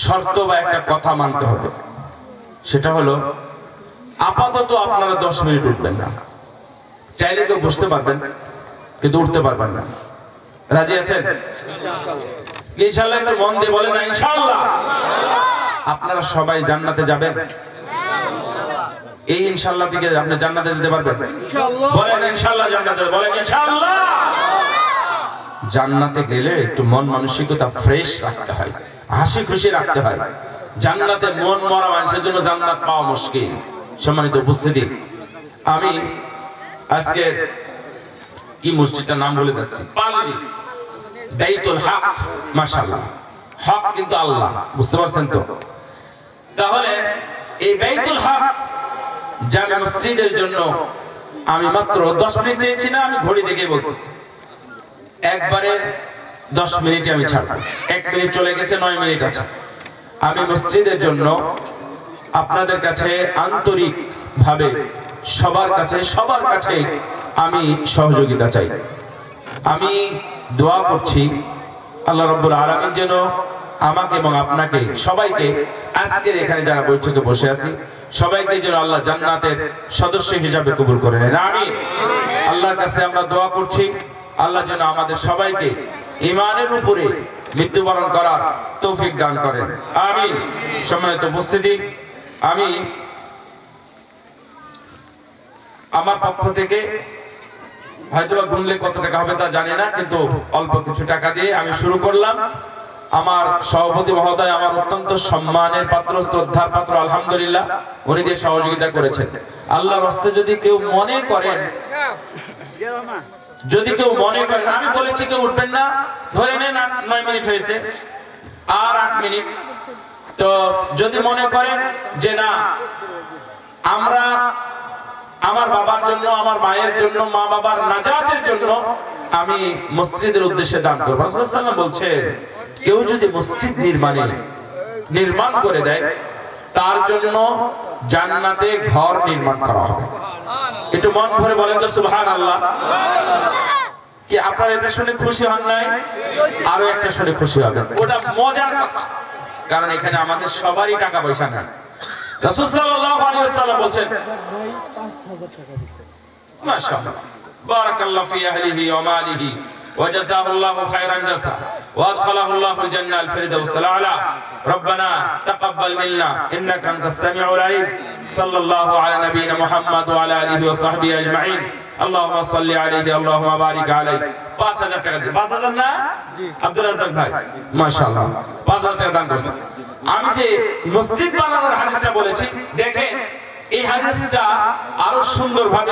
শর্ত বা একটা কথা মানতে হবে। সেটা হলো আপাতত আপনারা 10 মিনিট উঠবেন না। চাইলে কেউ বসতে পারবেন কিন্তু উঠতে পারবেন না। রাজি আছেন? ইনশাআল্লাহ একটু মন দিয়ে বলেন না ইনশাআল্লাহ। আপনারা সবাই জান্নাতে যাবেন? এই ইনশাআল্লাহ থেকে আপনি জান্নাতে যেতে পারবেন? ইনশাআল্লাহ। বলেন ইনশাআল্লাহ জান্নাতে, বলেন ইনশাআল্লাহ। জান্নাতে গেলে একটু মন মানসিকতা ফ্রেশ রাখতে হয়, হাসি খুশি রাখতে হয়। জান্নাতে মন মরা মানুষের জন্য জান্নাত পাওয়া মুশকিল। সম্মানিত উপস্থিতি, আমি আজকে কি মসজিদটার নাম বলে যাচ্ছি, পাললি বাইতুল হক। মাশাআল্লাহ, হক কিন্তু আল্লাহ, বুঝতে পারছেন তো? তাহলে এই বাইতুল হক জামে মসজিদের জন্য আমি মাত্র 10 মিনিট চেয়েছি না, আমি ঘড়ি দেখে বলতেছি একবারে 10 মিনিটে আমি ছাড়বো। 1 মিনিট চলে গেছে, 9 মিনিট আছে। আমি মসজিদের জন্য আপনাদের কাছে আন্তরিক ভাবে সবার কাছে আমি সহযোগিতা চাই। আমি দোয়া করছি আল্লাহ রাব্বুল আলামিন যেন আমাকে এবং আপনাকে সবাইকে, আজকের এখানে যারা বৈঠকে বসে আছি সবাইকে যেন আল্লাহ জান্নাতের সদস্য হিসাবে কবুল করে নেন। আমিন। আল্লাহর কাছে আমরা দোয়া করছি আল্লাহ যেন আমাদের সবাইকে ঈমানের উপরে মৃত্যুবরণ করার তৌফিক দান করেন। আমিন। সম্মানিত উপস্থিতি, আমি আমার পক্ষ থেকে হয়তোবা গুনলে কত টাকা হবে তা জানি না, কিন্তু অল্প কিছু টাকা দিয়ে আমি শুরু করলাম। আমার সভাপতি মহোদয় আমার অত্যন্ত সম্মানের পাত্র, শ্রদ্ধার পাত্র, আলহামদুলিল্লাহ উনি দিয়ে সহযোগিতা করেছেন। আল্লাহর রাস্তে যদি কেউ মনে করেন, আমি বলেছি কেউ উঠবেন না, ধরে নেন 9 মিনিট হয়েছে, আর 8 মিনিট। তো যদি মনে করেন যে না, আমরা আমার বাবার জন্য, আমার মায়ের জন্য, মা বাবার নাজাতের জন্য আমি মসজিদের উদ্দেশ্যে দান করবো। রাসূলুল্লাহ সাল্লাল্লাহু আলাইহি ওয়াসাল্লাম বলছেন, কেউ যদি মসজিদ নির্মাণ করে দেয় তার জন্য জান্নাতে ঘর নির্মাণ করা হবে। একটু মন ভরে বলেন তো সুবহানাল্লাহ। কি আপনারা এটা শুনে খুশি হন নাই? আরো একটা শুনে খুশি হবেন, ওটা মজার কথা, কারণ এখানে আমাদের সবারই টাকা পয়সা নাই। রাসূল সাল্লাল্লাহু আলাইহি ওয়াসাল্লাম বলেন, মাশাআল্লাহ, বারাকাল্লাহু ফি আহলিহি ওয়া মালিহি ওয়া জাযাহুল্লাহু খায়রান জাযা ওয়া আদখালাহুল্লাহুল জান্নাতুল ফিরদাউস আলা। রব্বানা তাকাব্বাল মিন্না ইন্নাকা আনতাস সামিউল আলিম। সাল্লাল্লাহু আলা নবিয়িনা মুহাম্মদ ওয়া আলা আলিহি ওয়া সাহবিহি আজমাইন। আল্লাহুম্মা সাল্লি আলাইহি আল্লাহুম্মা বারিক আলাইহি। 5000 টাকা দিন। 5000 না? জি। আব্দুল রাজ্জাক ভাই মাশাআল্লাহ 5000 টাকা দান করেছেন। আমি যে মসজিদ বানানোর হাদিসটা বলেছি, দেখেন এই হাদিসটা আরো সুন্দরভাবে